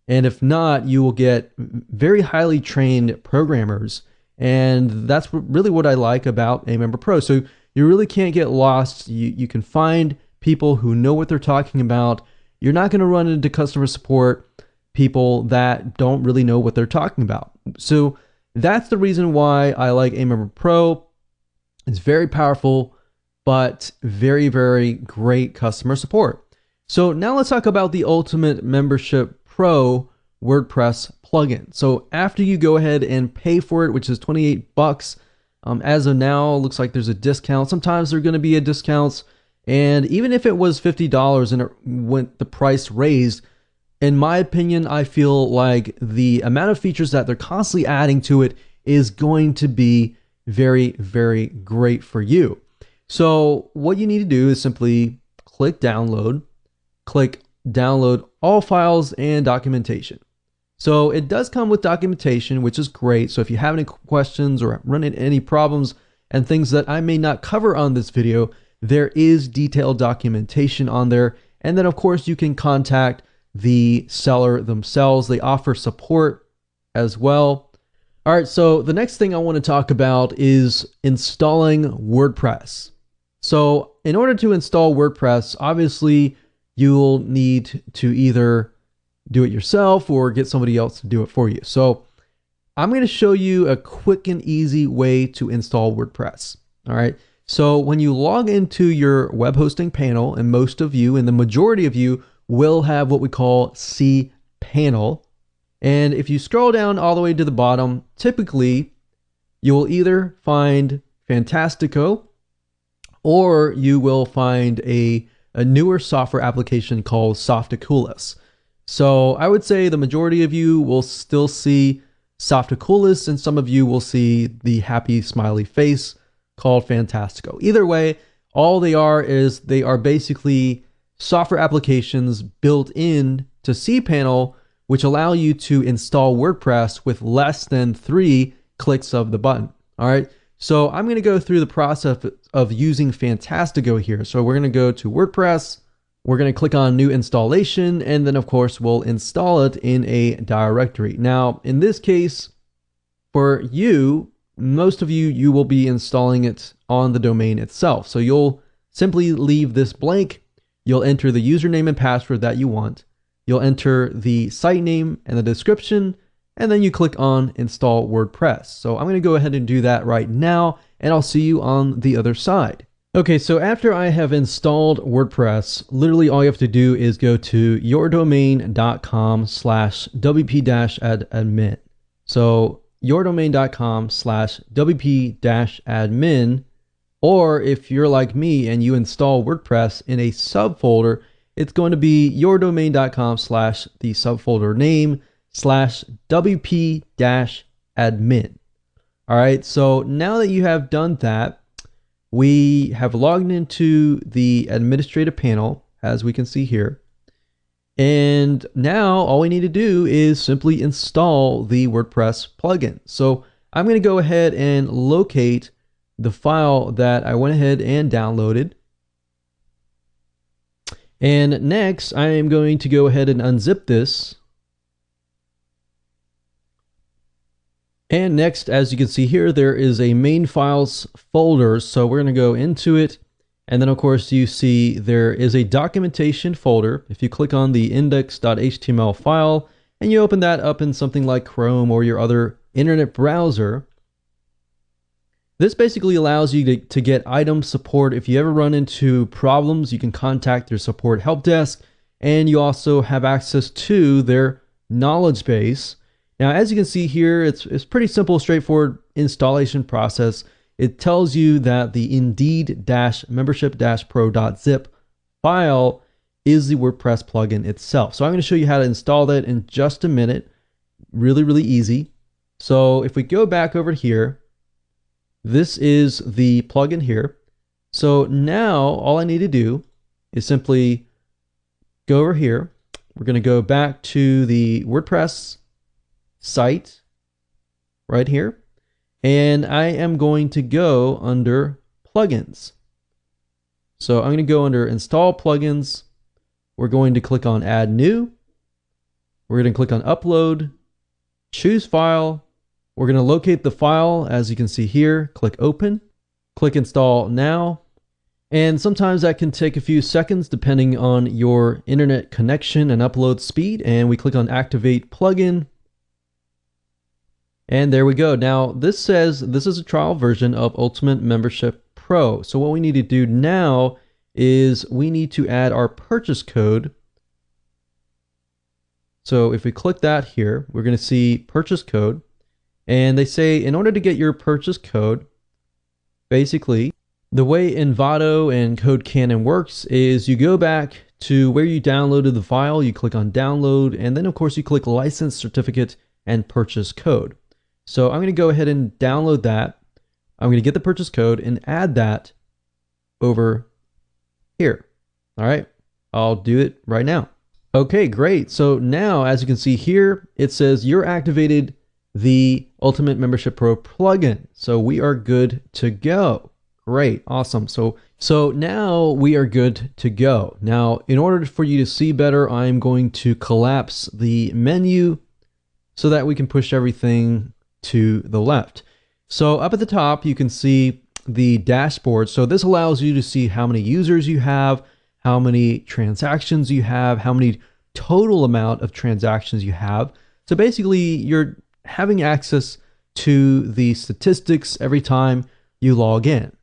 And if not, you will get very highly trained programmers. And that's really what I like about Amember Pro. So you really can't get lost. You can find people who know what they're talking about. You're not going to run into customer support people that don't really know what they're talking about. So that's the reason why I like Amember Pro. It's very powerful, but very, very great customer support. So now let's talk about the Ultimate Membership Pro WordPress plugin. So after you go ahead and pay for it, which is $28, as of now, it looks like there's a discount. Sometimes there are going to be discounts. And even if it was $50 and it went the price raised, in my opinion, I feel like the amount of features that they're constantly adding to it is going to be very, very great for you. So what you need to do is simply click download all files and documentation. So it does come with documentation, which is great. So if you have any questions or run into any problems and things that I may not cover on this video, there is detailed documentation on there. And then of course you can contact the seller themselves. They offer support as well. All right, so the next thing I want to talk about is installing WordPress. So in order to install WordPress, obviously you'll need to either do it yourself or get somebody else to do it for you. So I'm going to show you a quick and easy way to install WordPress. All right. So when you log into your web hosting panel, and most of you and the majority of you will have what we call cPanel. And if you scroll down all the way to the bottom, typically you will either find Fantastico or you will find a newer software application called Softaculous. So I would say the majority of you will still see Softaculous, and some of you will see the happy smiley face called Fantastico. Either way, all they are is they are basically software applications built in to cPanel, which allow you to install WordPress with less than 3 clicks of the button. All right. So I'm going to go through the process of using Fantastico here. So we're going to go to WordPress. We're going to click on new installation, and then of course we'll install it in a directory. Now, in this case, for you, most of you will be installing it on the domain itself. So you'll simply leave this blank. You'll enter the username and password that you want. You'll enter the site name and the description, and then you click on install WordPress. So I'm going to go ahead and do that right now, and I'll see you on the other side. Okay, so after I have installed WordPress, literally all you have to do is go to yourdomain.com/wp-admin. So yourdomain.com/wp-admin, or if you're like me and you install WordPress in a subfolder, it's going to be yourdomain.com/the subfolder name/wp-admin. All right, so now that you have done that, we have logged into the administrative panel, as we can see here. And now all we need to do is simply install the WordPress plugin. So I'm going to go ahead and locate the file that I went ahead and downloaded. And next, I am going to go ahead and unzip this. And next, as you can see here, there is a main files folder. So we're going to go into it. And then, of course, you see there is a documentation folder. If you click on the index.html file and you open that up in something like Chrome or your other internet browser, this basically allows you to get item support. If you ever run into problems, you can contact their support help desk, and you also have access to their knowledge base. Now, as you can see here, it's pretty simple, straightforward installation process. It tells you that the indeed-membership-pro.zip file is the WordPress plugin itself. So I'm going to show you how to install that in just a minute. Really, really easy. So if we go back over here, this is the plugin here. So now all I need to do is simply go over here. We're going to go back to the WordPress site right here. And I am going to go under plugins. So I'm going to go under install plugins. We're going to click on add new. We're going to click on upload, choose file. We're going to locate the file, as you can see here, click open, click install now. And sometimes that can take a few seconds depending on your internet connection and upload speed. And we click on activate plugin. And there we go. Now this says this is a trial version of Ultimate Membership Pro. So what we need to do now is we need to add our purchase code. So if we click that here, we're going to see purchase code. And they say in order to get your purchase code, basically the way Envato and CodeCannon works is you go back to where you downloaded the file, you click on download, and then of course you click license certificate and purchase code. So I'm going to go ahead and download that. I'm going to get the purchase code and add that over here. All right, I'll do it right now. Okay, great. So now, as you can see here, it says you're activated the Ultimate Membership Pro plugin. So we are good to go. Great, awesome. So now we are good to go. Now, in order for you to see better, I'm going to collapse the menu so that we can push everything to the left. So up at the top, you can see the dashboard. So this allows you to see how many users you have, how many transactions you have, how many total amount of transactions you have. So basically, you're having access to the statistics every time you log in.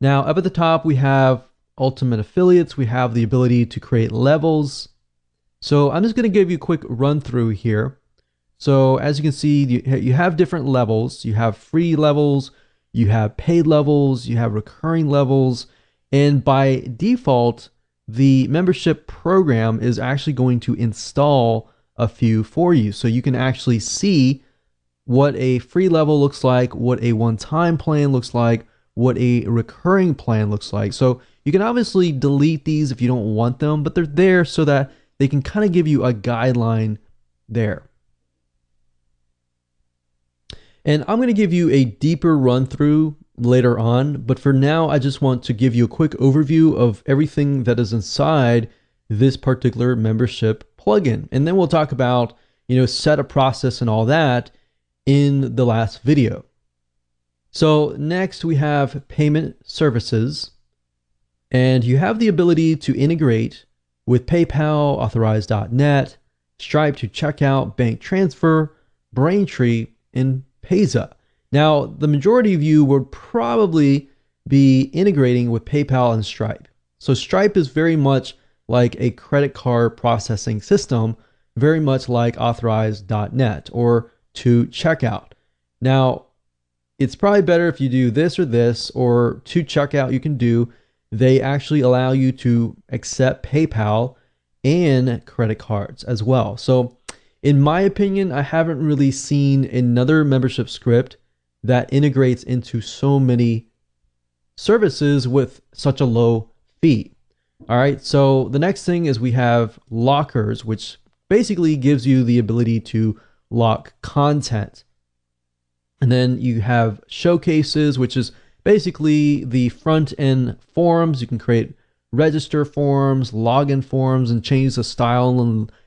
Now, up at the top, we have Ultimate Affiliates. We have the ability to create levels. So I'm just going to give you a quick run through here. So as you can see, you have different levels. You have free levels, you have paid levels, you have recurring levels, and by default, the membership program is actually going to install a few for you. So you can actually see what a free level looks like, what a one-time plan looks like, what a recurring plan looks like. So you can obviously delete these if you don't want them, but they're there so that they can kind of give you a guideline there. And I'm going to give you a deeper run through later on, but for now, I just want to give you a quick overview of everything that is inside this particular membership plugin. And then we'll talk about, setup process and all that in the last video. So next we have payment services, and you have the ability to integrate with PayPal, Authorize.net, Stripe to checkout, bank transfer, Braintree, and Payza. Now, the majority of you would probably be integrating with PayPal and Stripe. So Stripe is very much like a credit card processing system, very much like Authorize.net or to checkout. Now, it's probably better if you do this or to checkout you can do. They actually allow you to accept PayPal and credit cards as well. So in my opinion, I haven't really seen another membership script that integrates into so many services with such a low fee. All right, so the next thing is we have lockers, which basically gives you the ability to lock content. And then you have showcases, which is basically the front end forms. You can create register forms, login forms, and change the style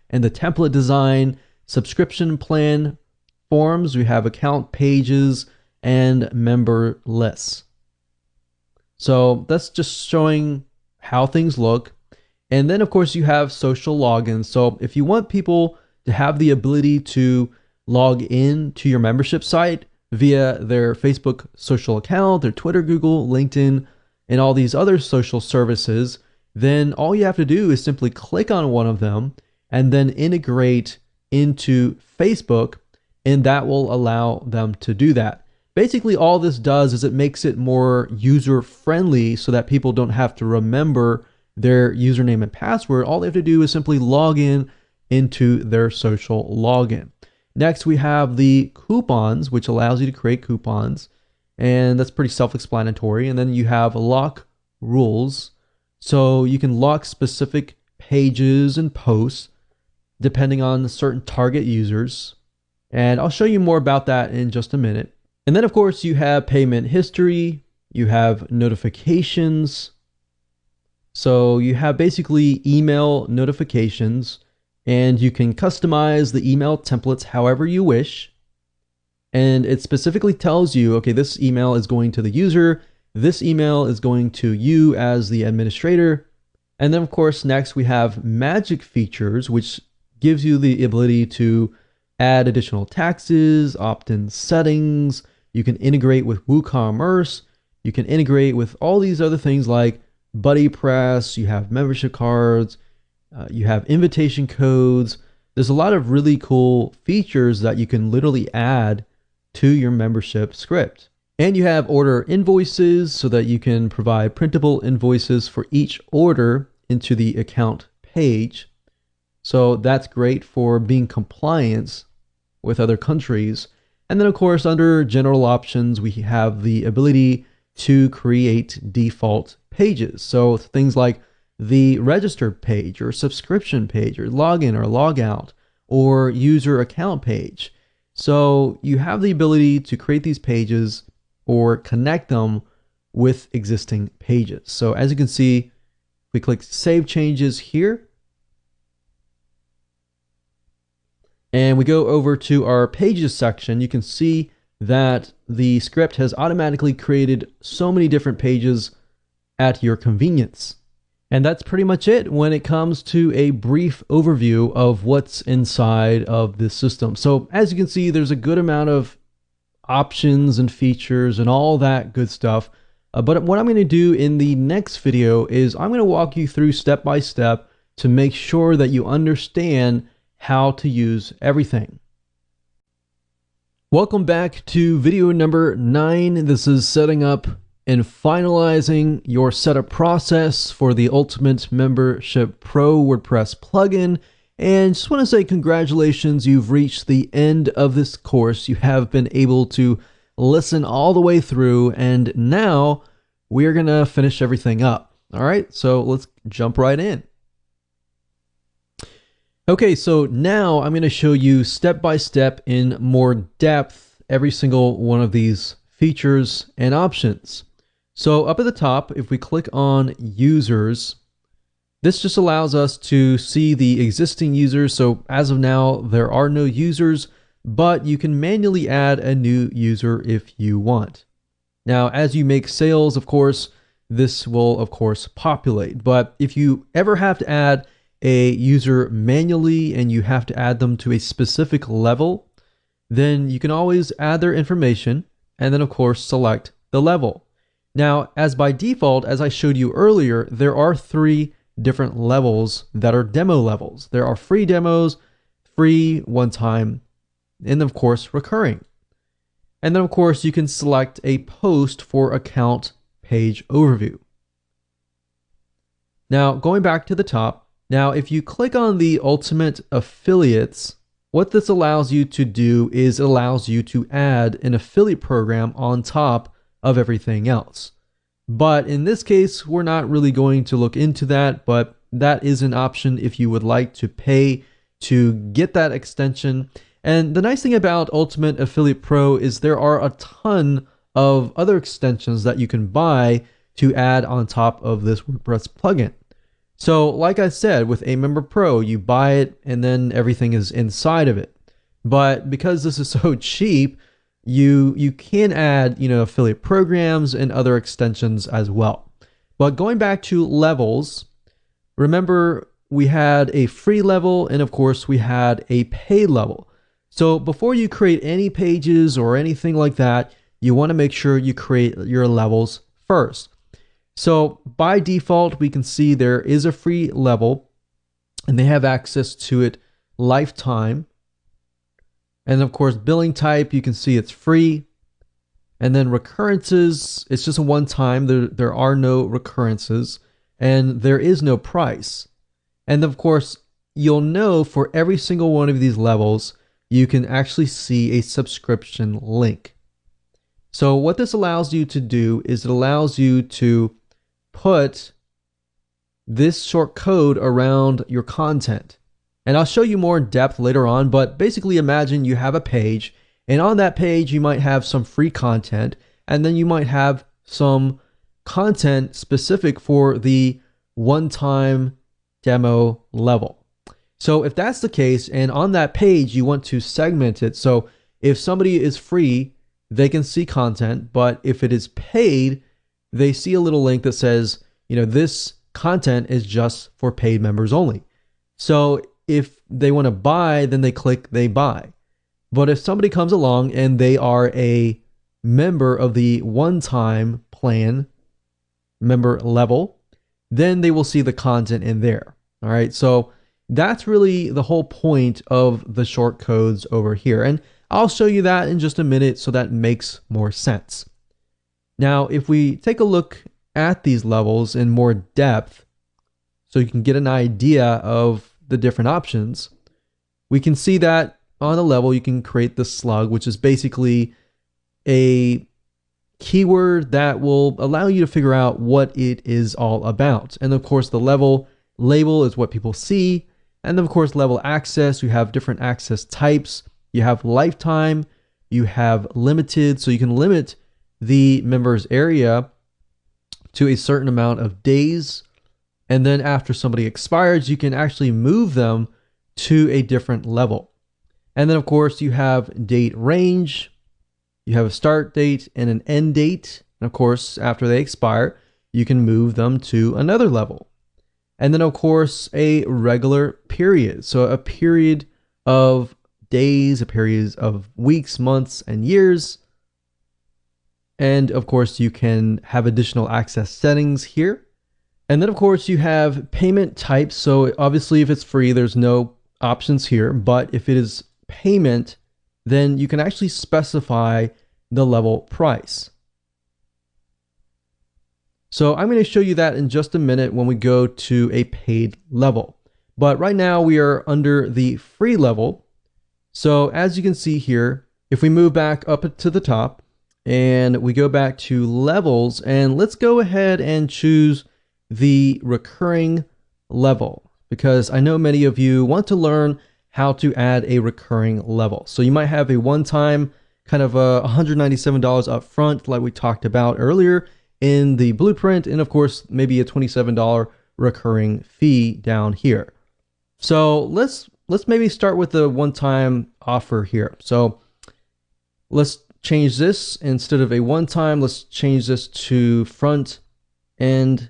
and the template design. Subscription plan forms. We have account pages and member lists. So that's just showing how things look. And then of course you have social logins. So if you want people to have the ability to log in to your membership site via their Facebook social account, their Twitter, Google, LinkedIn, and all these other social services, then all you have to do is simply click on one of them and then integrate into Facebook, and that will allow them to do that. Basically, all this does is it makes it more user-friendly so that people don't have to remember their username and password. All they have to do is simply log in into their social login. Next, we have the coupons, which allows you to create coupons, and that's pretty self-explanatory. And then you have lock rules, so you can lock specific pages and posts depending on certain target users. And I'll show you more about that in just a minute. And then of course you have payment history, you have notifications. So you have basically email notifications, and you can customize the email templates however you wish. And it specifically tells you, okay, this email is going to the user, this email is going to you as the administrator. And then of course, next we have magic features, which gives you the ability to add additional taxes, opt-in settings. You can integrate with WooCommerce. You can integrate with all these other things like BuddyPress. You have membership cards. You have invitation codes. There's a lot of really cool features that you can literally add to your membership script. And you have order invoices so that you can provide printable invoices for each order into the account page. So that's great for being compliant with other countries. And then of course, under general options, we have the ability to create default pages. So things like the register page or subscription page or login or logout or user account page. So you have the ability to create these pages or connect them with existing pages. So as you can see, we click Save Changes here. And we go over to our Pages section. You can see that the script has automatically created so many different pages at your convenience. And that's pretty much it when it comes to a brief overview of what's inside of this system. So as you can see, there's a good amount of options and features and all that good stuff. But what I'm going to do in the next video is I'm going to walk you through step by step to make sure that you understand how to use everything. Welcome back to video number 9. This is setting up and finalizing your setup process for the Ultimate Membership Pro WordPress plugin. And just want to say congratulations, you've reached the end of this course. You have been able to listen all the way through, and now we're going to finish everything up. All right, so let's jump right in. Okay, so now I'm going to show you step by step in more depth every single one of these features and options. So up at the top, if we click on users, this just allows us to see the existing users. So as of now, there are no users, but you can manually add a new user if you want. Now, as you make sales, of course, this will of course populate. But if you ever have to add a user manually and you have to add them to a specific level, then you can always add their information and then of course select the level. Now, as by default, as I showed you earlier, there are 3 different levels that are demo levels. There are free demos, free, one-time, and of course recurring. And then of course you can select a post for account page overview. Now, going back to the top, now, if you click on the Ultimate Affiliates, what this allows you to do is it allows you to add an affiliate program on top of everything else. But in this case, we're not really going to look into that, but that is an option if you would like to pay to get that extension. And the nice thing about Ultimate Affiliate Pro is there are a ton of other extensions that you can buy to add on top of this WordPress plugin. So like I said, with Amember Pro, you buy it and then everything is inside of it. But because this is so cheap, you can add, affiliate programs and other extensions as well. But going back to levels, remember we had a free level and of course we had a paid level. So before you create any pages or anything like that, you want to make sure you create your levels first. So by default, we can see there is a free level and they have access to it lifetime. And of course, billing type, you can see it's free. And then recurrences, it's just a one time. There are no recurrences and there is no price. And of course, you'll know for every single one of these levels, you can actually see a subscription link. So what this allows you to do is it allows you to put this short code around your content. And I'll show you more in depth later on, but basically imagine you have a page and on that page you might have some free content and then you might have some content specific for the one-time demo level. So if that's the case and on that page you want to segment it, so if somebody is free, they can see content, but if it is paid, they see a little link that says, this content is just for paid members only. So if they want to buy, then they click they buy. But if somebody comes along and they are a member of the one-time plan member level, then they will see the content in there. All right. So that's really the whole point of the short codes over here. And I'll show you that in just a minute so that makes more sense. Now, if we take a look at these levels in more depth, so you can get an idea of the different options, we can see that on a level you can create the slug, which is basically a keyword that will allow you to figure out what it is all about. And of course, the level label is what people see. And then of course, level access, you have different access types. You have lifetime, you have limited, so you can limit the members area to a certain amount of days. And then after somebody expires, you can actually move them to a different level. And then of course you have date range, You have a start date and an end date. And of course, after they expire, you can move them to another level. And then of course, a regular period. So a period of days, a period of weeks, months, and years. And of course, you can have additional access settings here. And then of course, you have payment types. So obviously, if it's free, there's no options here. But if it is payment, then you can actually specify the level price. So I'm going to show you that in just a minute when we go to a paid level. But right now we are under the free level. So as you can see here, if we move back up to the top and we go back to levels, and let's go ahead and choose the recurring level, because I know many of you want to learn how to add a recurring level. So you might have a one-time kind of $197 up front, like we talked about earlier in the blueprint, and of course maybe a $27 recurring fee down here. So let's maybe start with the one-time offer here. So let's change this, instead of a one-time, let's change this to front end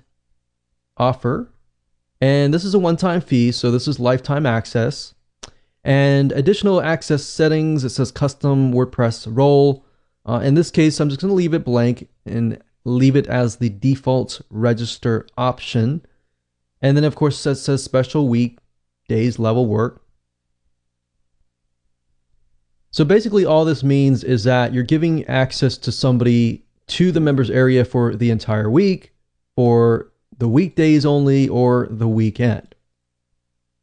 offer. And this is a one-time fee, so this is lifetime access. And additional access settings, it says custom WordPress role. In this case, I'm just going to leave it blank and leave it as the default register option. And then of course it says special week, days, level work. So basically all this means is that you're giving access to somebody to the members area for the entire week, for the weekdays only, or the weekend.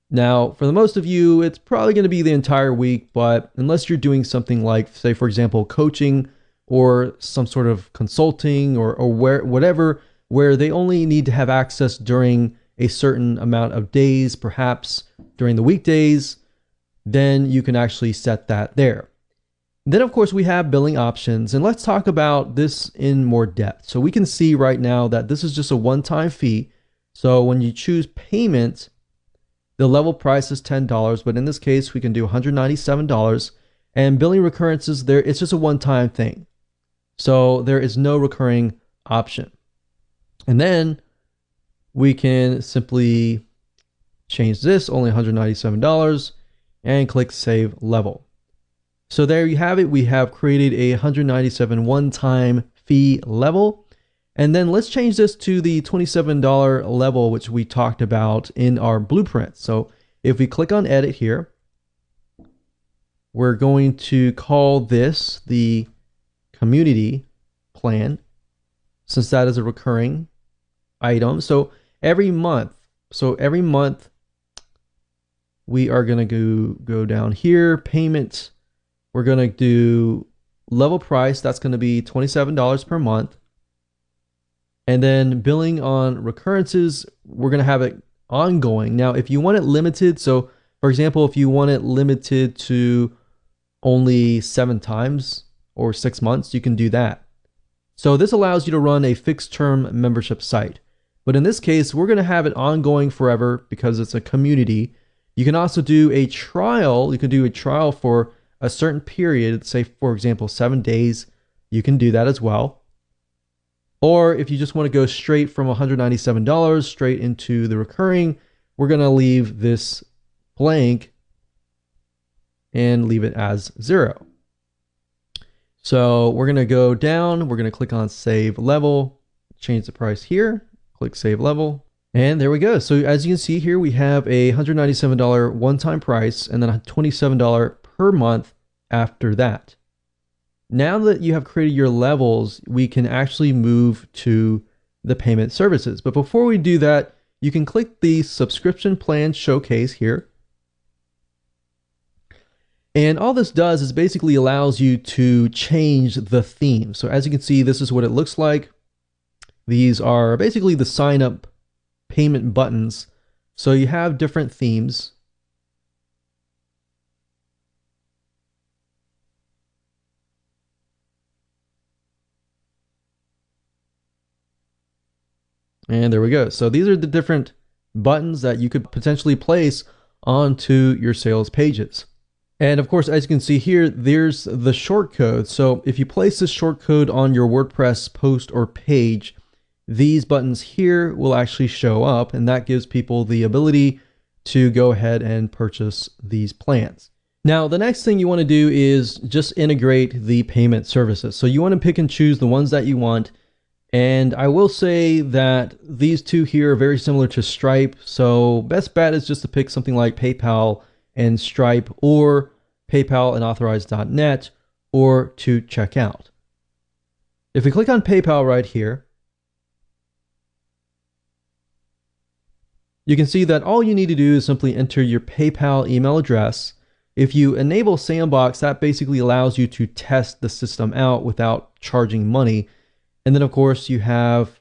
Now, for the most of you, it's probably going to be the entire week, but unless you're doing something like, say, for example, coaching or some sort of consulting or whatever, where they only need to have access during a certain amount of days, perhaps during the weekdays, then you can actually set that there. Then, of course, we have billing options, and let's talk about this in more depth. So we can see right now that this is just a one-time fee. So when you choose payment, the level price is $10, but in this case, we can do $197. And billing recurrences, there, it's just a one-time thing. So there is no recurring option. And then we can simply change this, only $197, and click Save Level. So there you have it. We have created a $197 one-time fee level. And then let's change this to the $27 level, which we talked about in our blueprint. So if we click on Edit here, we're going to call this the community plan, since that is a recurring item. So every month we are going to go down here, payment. We're going to do level price. That's going to be $27 per month. And then billing on recurrences, we're going to have it ongoing. Now, if you want it limited, so for example, if you want it limited to only 7 times or 6 months, you can do that. So this allows you to run a fixed term membership site. But in this case, we're going to have it ongoing forever because it's a community. You can also do a trial. You can do a trial for a certain period, say for example, 7 days. You can do that as well. Or if you just want to go straight from $197 straight into the recurring, we're going to leave this blank and leave it as 0. So we're going to go down, we're going to click on Save Level, change the price here, click Save Level, and there we go. So as you can see here, we have a $197 one-time price and then a $27 per month after that. Now that you have created your levels, we can actually move to the payment services. But before we do that, you can click the subscription plan showcase here. And all this does is basically allows you to change the theme. So as you can see, this is what it looks like. These are basically the sign up payment buttons. So you have different themes. And there we go. So these are the different buttons that you could potentially place onto your sales pages. And of course, as you can see here, there's the shortcode. So if you place this shortcode on your WordPress post or page, these buttons here will actually show up, and that gives people the ability to go ahead and purchase these plans. Now, the next thing you want to do is just integrate the payment services. So you want to pick and choose the ones that you want. And I will say that these two here are very similar to Stripe. So best bet is just to pick something like PayPal and Stripe, or PayPal and Authorize.net, or to check out. If we click on PayPal right here, you can see that all you need to do is simply enter your PayPal email address. If you enable Sandbox, that basically allows you to test the system out without charging money. And then of course you have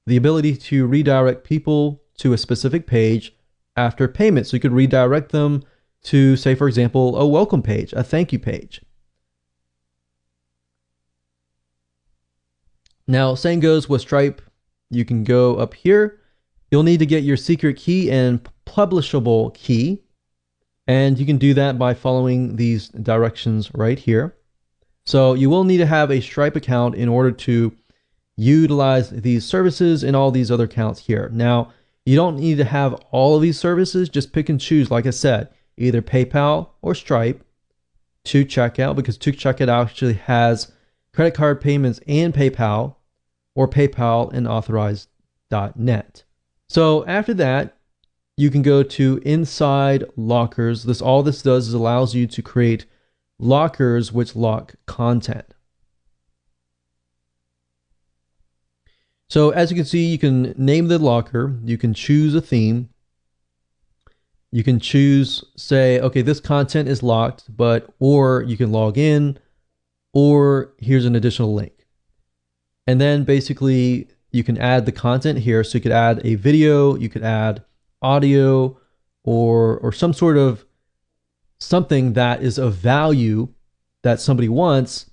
the ability to redirect people to a specific page after payment. So you could redirect them to, say, for example, a welcome page, a thank you page. Now, same goes with Stripe. You can go up here. You'll need to get your secret key and publishable key. And you can do that by following these directions right here. So you will need to have a Stripe account in order to utilize these services and all these other accounts here. Now, you don't need to have all of these services. Just pick and choose, like I said, either PayPal or Stripe to checkout, because to checkout actually has credit card payments and PayPal, or PayPal and Authorize.net. So after that, you can go to inside lockers. All this does is allows you to create lockers which lock content. So as you can see, you can name the locker, you can choose a theme, you can choose, say, okay, this content is locked, or you can log in, or here's an additional link. And then basically you can add the content here. So you could add a video, you could add audio, or some sort of something that is of value that somebody wants.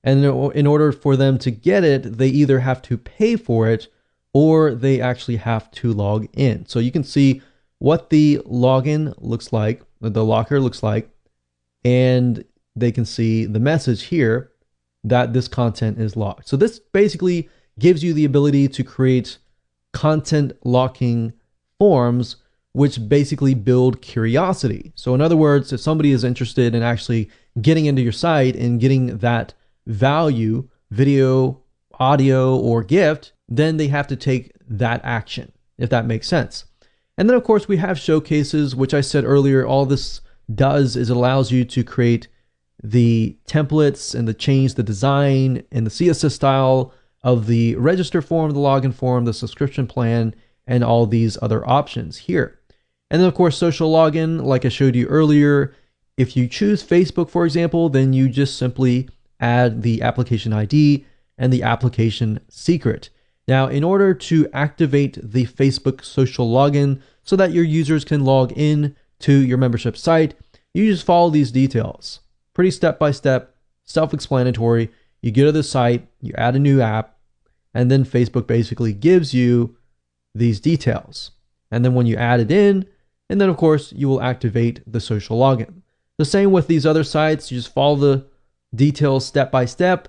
And in order for them to get it, they either have to pay for it or they actually have to log in. So you can see what the login looks like, the locker looks like, and they can see the message here that this content is locked. So this basically gives you the ability to create content locking forms, which basically build curiosity. So in other words, if somebody is interested in actually getting into your site and getting that value, video, audio, or gift, then they have to take that action, if that makes sense. And then of course we have showcases, which I said earlier, all this does is it allows you to create the templates and to change the design and the CSS style of the register form, the login form, the subscription plan, and all these other options here. And then of course, social login, like I showed you earlier, if you choose Facebook, for example, then you just simply add the application ID and the application secret. Now, in order to activate the Facebook social login so that your users can log in to your membership site, you just follow these details. Pretty step-by-step, self-explanatory. You go to the site, you add a new app, and then Facebook basically gives you these details. And then when you add it in, and then of course you will activate the social login. The same with these other sites, you just follow the details step by step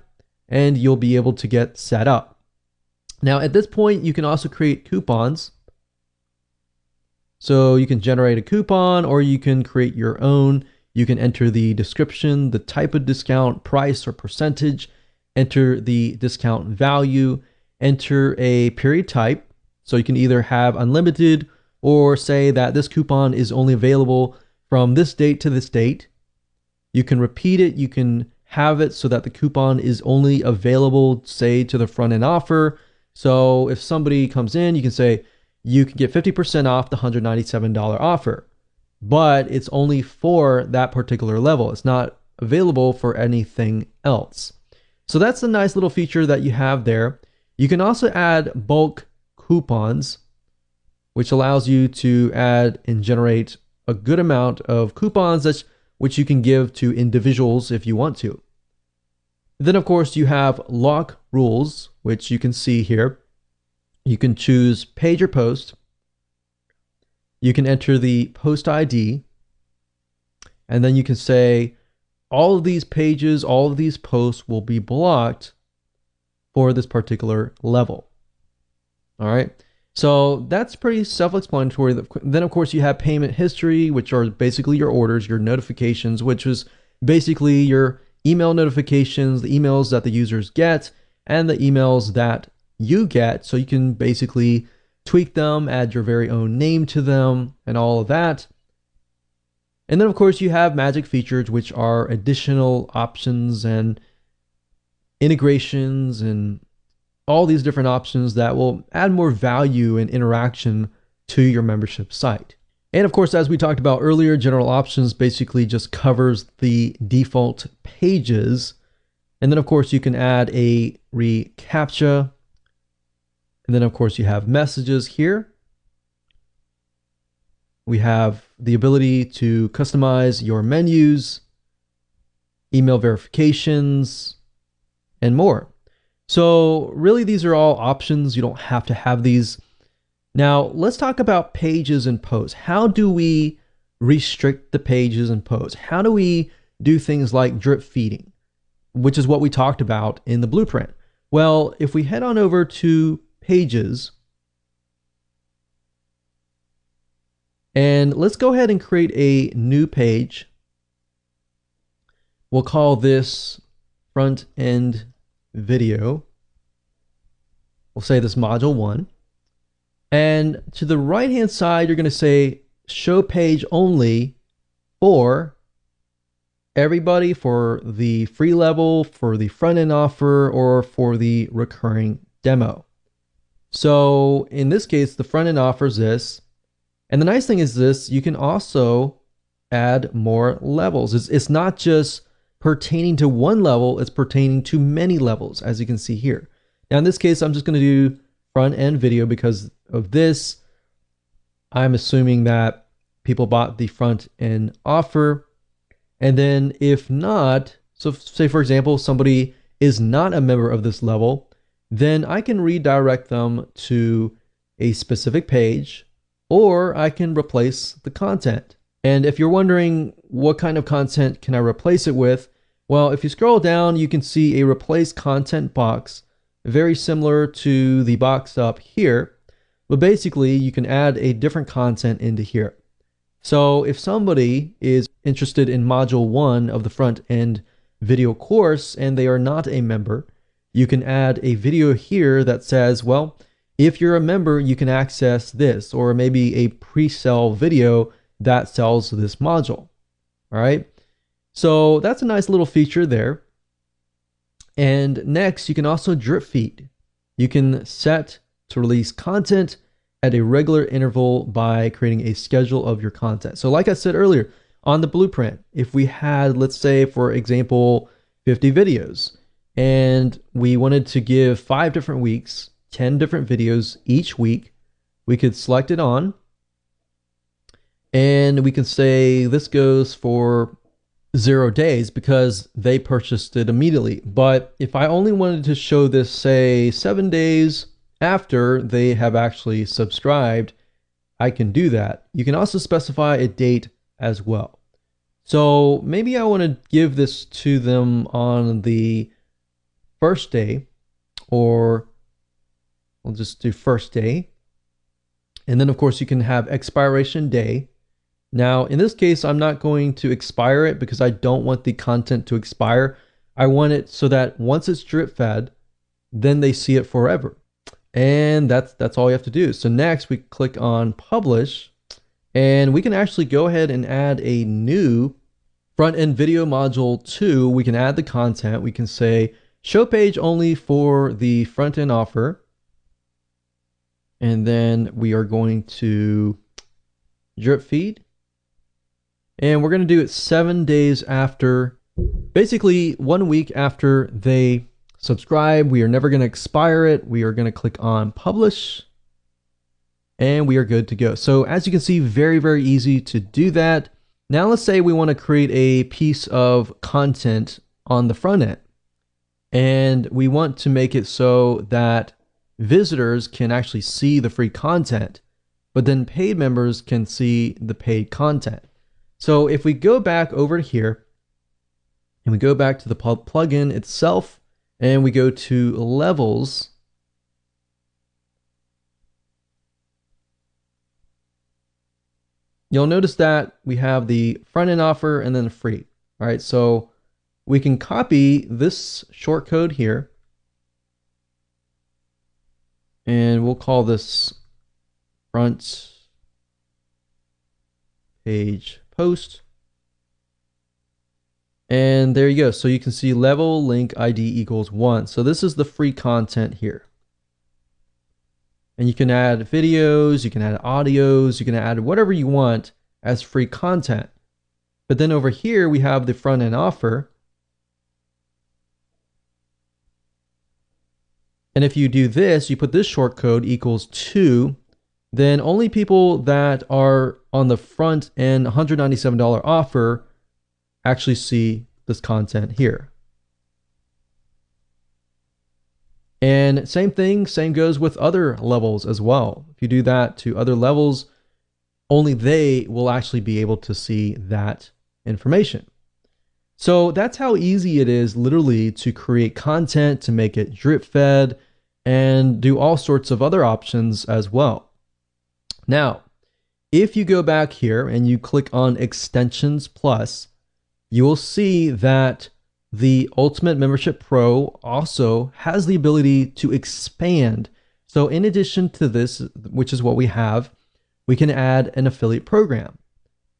and you'll be able to get set up. Now at this point, you can also create coupons. So you can generate a coupon or you can create your own. You can enter the description, the type of discount, price or percentage, enter the discount value, enter a period type. So you can either have unlimited or say that this coupon is only available from this date to this date. You can repeat it. You can have it so that the coupon is only available, say, to the front end offer. So if somebody comes in, you can say you can get 50% off the $197 offer, but it's only for that particular level. It's not available for anything else. So that's a nice little feature that you have there. You can also add bulk coupons, which allows you to add and generate a good amount of coupons which you can give to individuals if you want to. Then of course you have lock rules, which you can see here. You can choose page or post. You can enter the post ID. And then you can say all of these pages, all of these posts will be blocked for this particular level. All right. So that's pretty self-explanatory. Then of course you have payment history, which are basically your orders, your notifications, which is basically your email notifications, the emails that the users get and the emails that you get. So you can basically tweak them, add your very own name to them and all of that. And then of course you have magic features, which are additional options and integrations and all these different options that will add more value and interaction to your membership site. And of course, as we talked about earlier, general options basically just covers the default pages. And then of course you can add a reCAPTCHA. And then of course you have messages here. We have the ability to customize your menus, email verifications, and more. So really these are all options. You don't have to have these. Now let's talk about pages and posts. How do we restrict the pages and posts? How do we do things like drip feeding, which is what we talked about in the blueprint? Well, if we head on over to pages, and let's go ahead and create a new page. We'll call this front end video. We'll say this module 1. And to the right hand side, you're going to say show page only for everybody, for the free level, for the front end offer, or for the recurring demo. So in this case, the front end offers this. And the nice thing is this, you can also add more levels. It's not just pertaining to one level, it's pertaining to many levels, as you can see here. Now in this case, I'm just going to do front end video because of this. I'm assuming that people bought the front end offer. And then if not, so say for example, somebody is not a member of this level, then I can redirect them to a specific page, or I can replace the content. And if you're wondering what kind of content can I replace it with, well, if you scroll down, you can see a replace content box, very similar to the box up here. But basically, you can add a different content into here. So if somebody is interested in module 1 of the front end video course and they are not a member, you can add a video here that says, well, if you're a member, you can access this, or maybe a pre-sale video that sells this module. All right. So that's a nice little feature there. And next, you can also drip feed. You can set to release content at a regular interval by creating a schedule of your content. So like I said earlier, on the blueprint, if we had, let's say, for example, 50 videos, and we wanted to give 5 different weeks, 10 different videos each week, we could select it on, and we can say this goes for 0 days because they purchased it immediately. But if I only wanted to show this, say 7 days after they have actually subscribed, I can do that. You can also specify a date as well. So maybe I want to give this to them on the first day, or we'll just do first day. And then of course you can have expiration day. Now, in this case, I'm not going to expire it because I don't want the content to expire. I want it so that once it's drip fed, then they see it forever. And that's all you have to do. So next we click on publish, and we can actually go ahead and add a new front end video module 2. We can add the content. We can say show page only for the front end offer. And then we are going to drip feed. And we're going to do it 7 days after, basically 1 week after they subscribe. We are never going to expire it. We are going to click on publish, and we are good to go. So as you can see, very, very easy to do that. Now let's say we want to create a piece of content on the front end, and we want to make it so that visitors can actually see the free content, but then paid members can see the paid content. So if we go back over here and we go back to the plugin itself and we go to levels, you'll notice that we have the front end offer and then free. All right, so we can copy this short code here and we'll call this front page post. And there you go. So you can see level link ID equals 1. So this is the free content here. And you can add videos, you can add audios, you can add whatever you want as free content. But then over here, we have the front end offer. And if you do this, you put this short code equals 2, then only people that are on the front end $197 offer actually see this content here. And same thing, same goes with other levels as well. If you do that to other levels, only they will actually be able to see that information. So that's how easy it is literally to create content, to make it drip fed, and do all sorts of other options as well. Now, if you go back here and you click on Extensions Plus, you will see that the Ultimate Membership Pro also has the ability to expand. So in addition to this, which is what we have, we can add an affiliate program.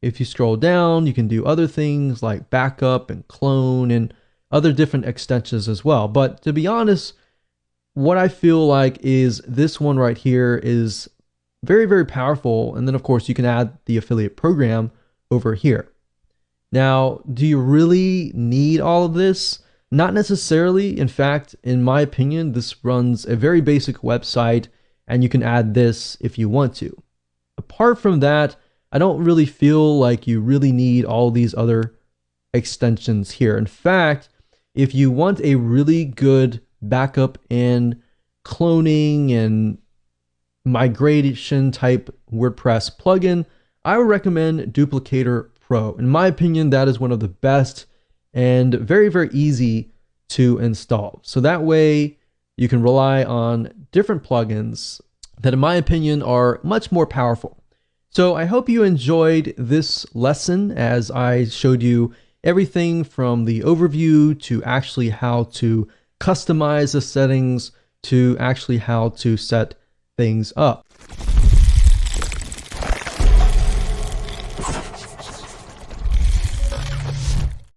If you scroll down, you can do other things like backup and clone and other different extensions as well. But to be honest, what I feel like is this one right here is very, very powerful. And then of course you can add the affiliate program over here. Now, do you really need all of this? Not necessarily. In fact, in my opinion, this runs a very basic website and you can add this if you want to. Apart from that, I don't really feel like you really need all these other extensions here. In fact, if you want a really good backup and cloning and migration type WordPress plugin, I would recommend Duplicator Pro. In my opinion, that is one of the best and very, very easy to install. So that way you can rely on different plugins that in my opinion are much more powerful. So I hope you enjoyed this lesson as I showed you everything from the overview to actually how to customize the settings to actually how to set things up.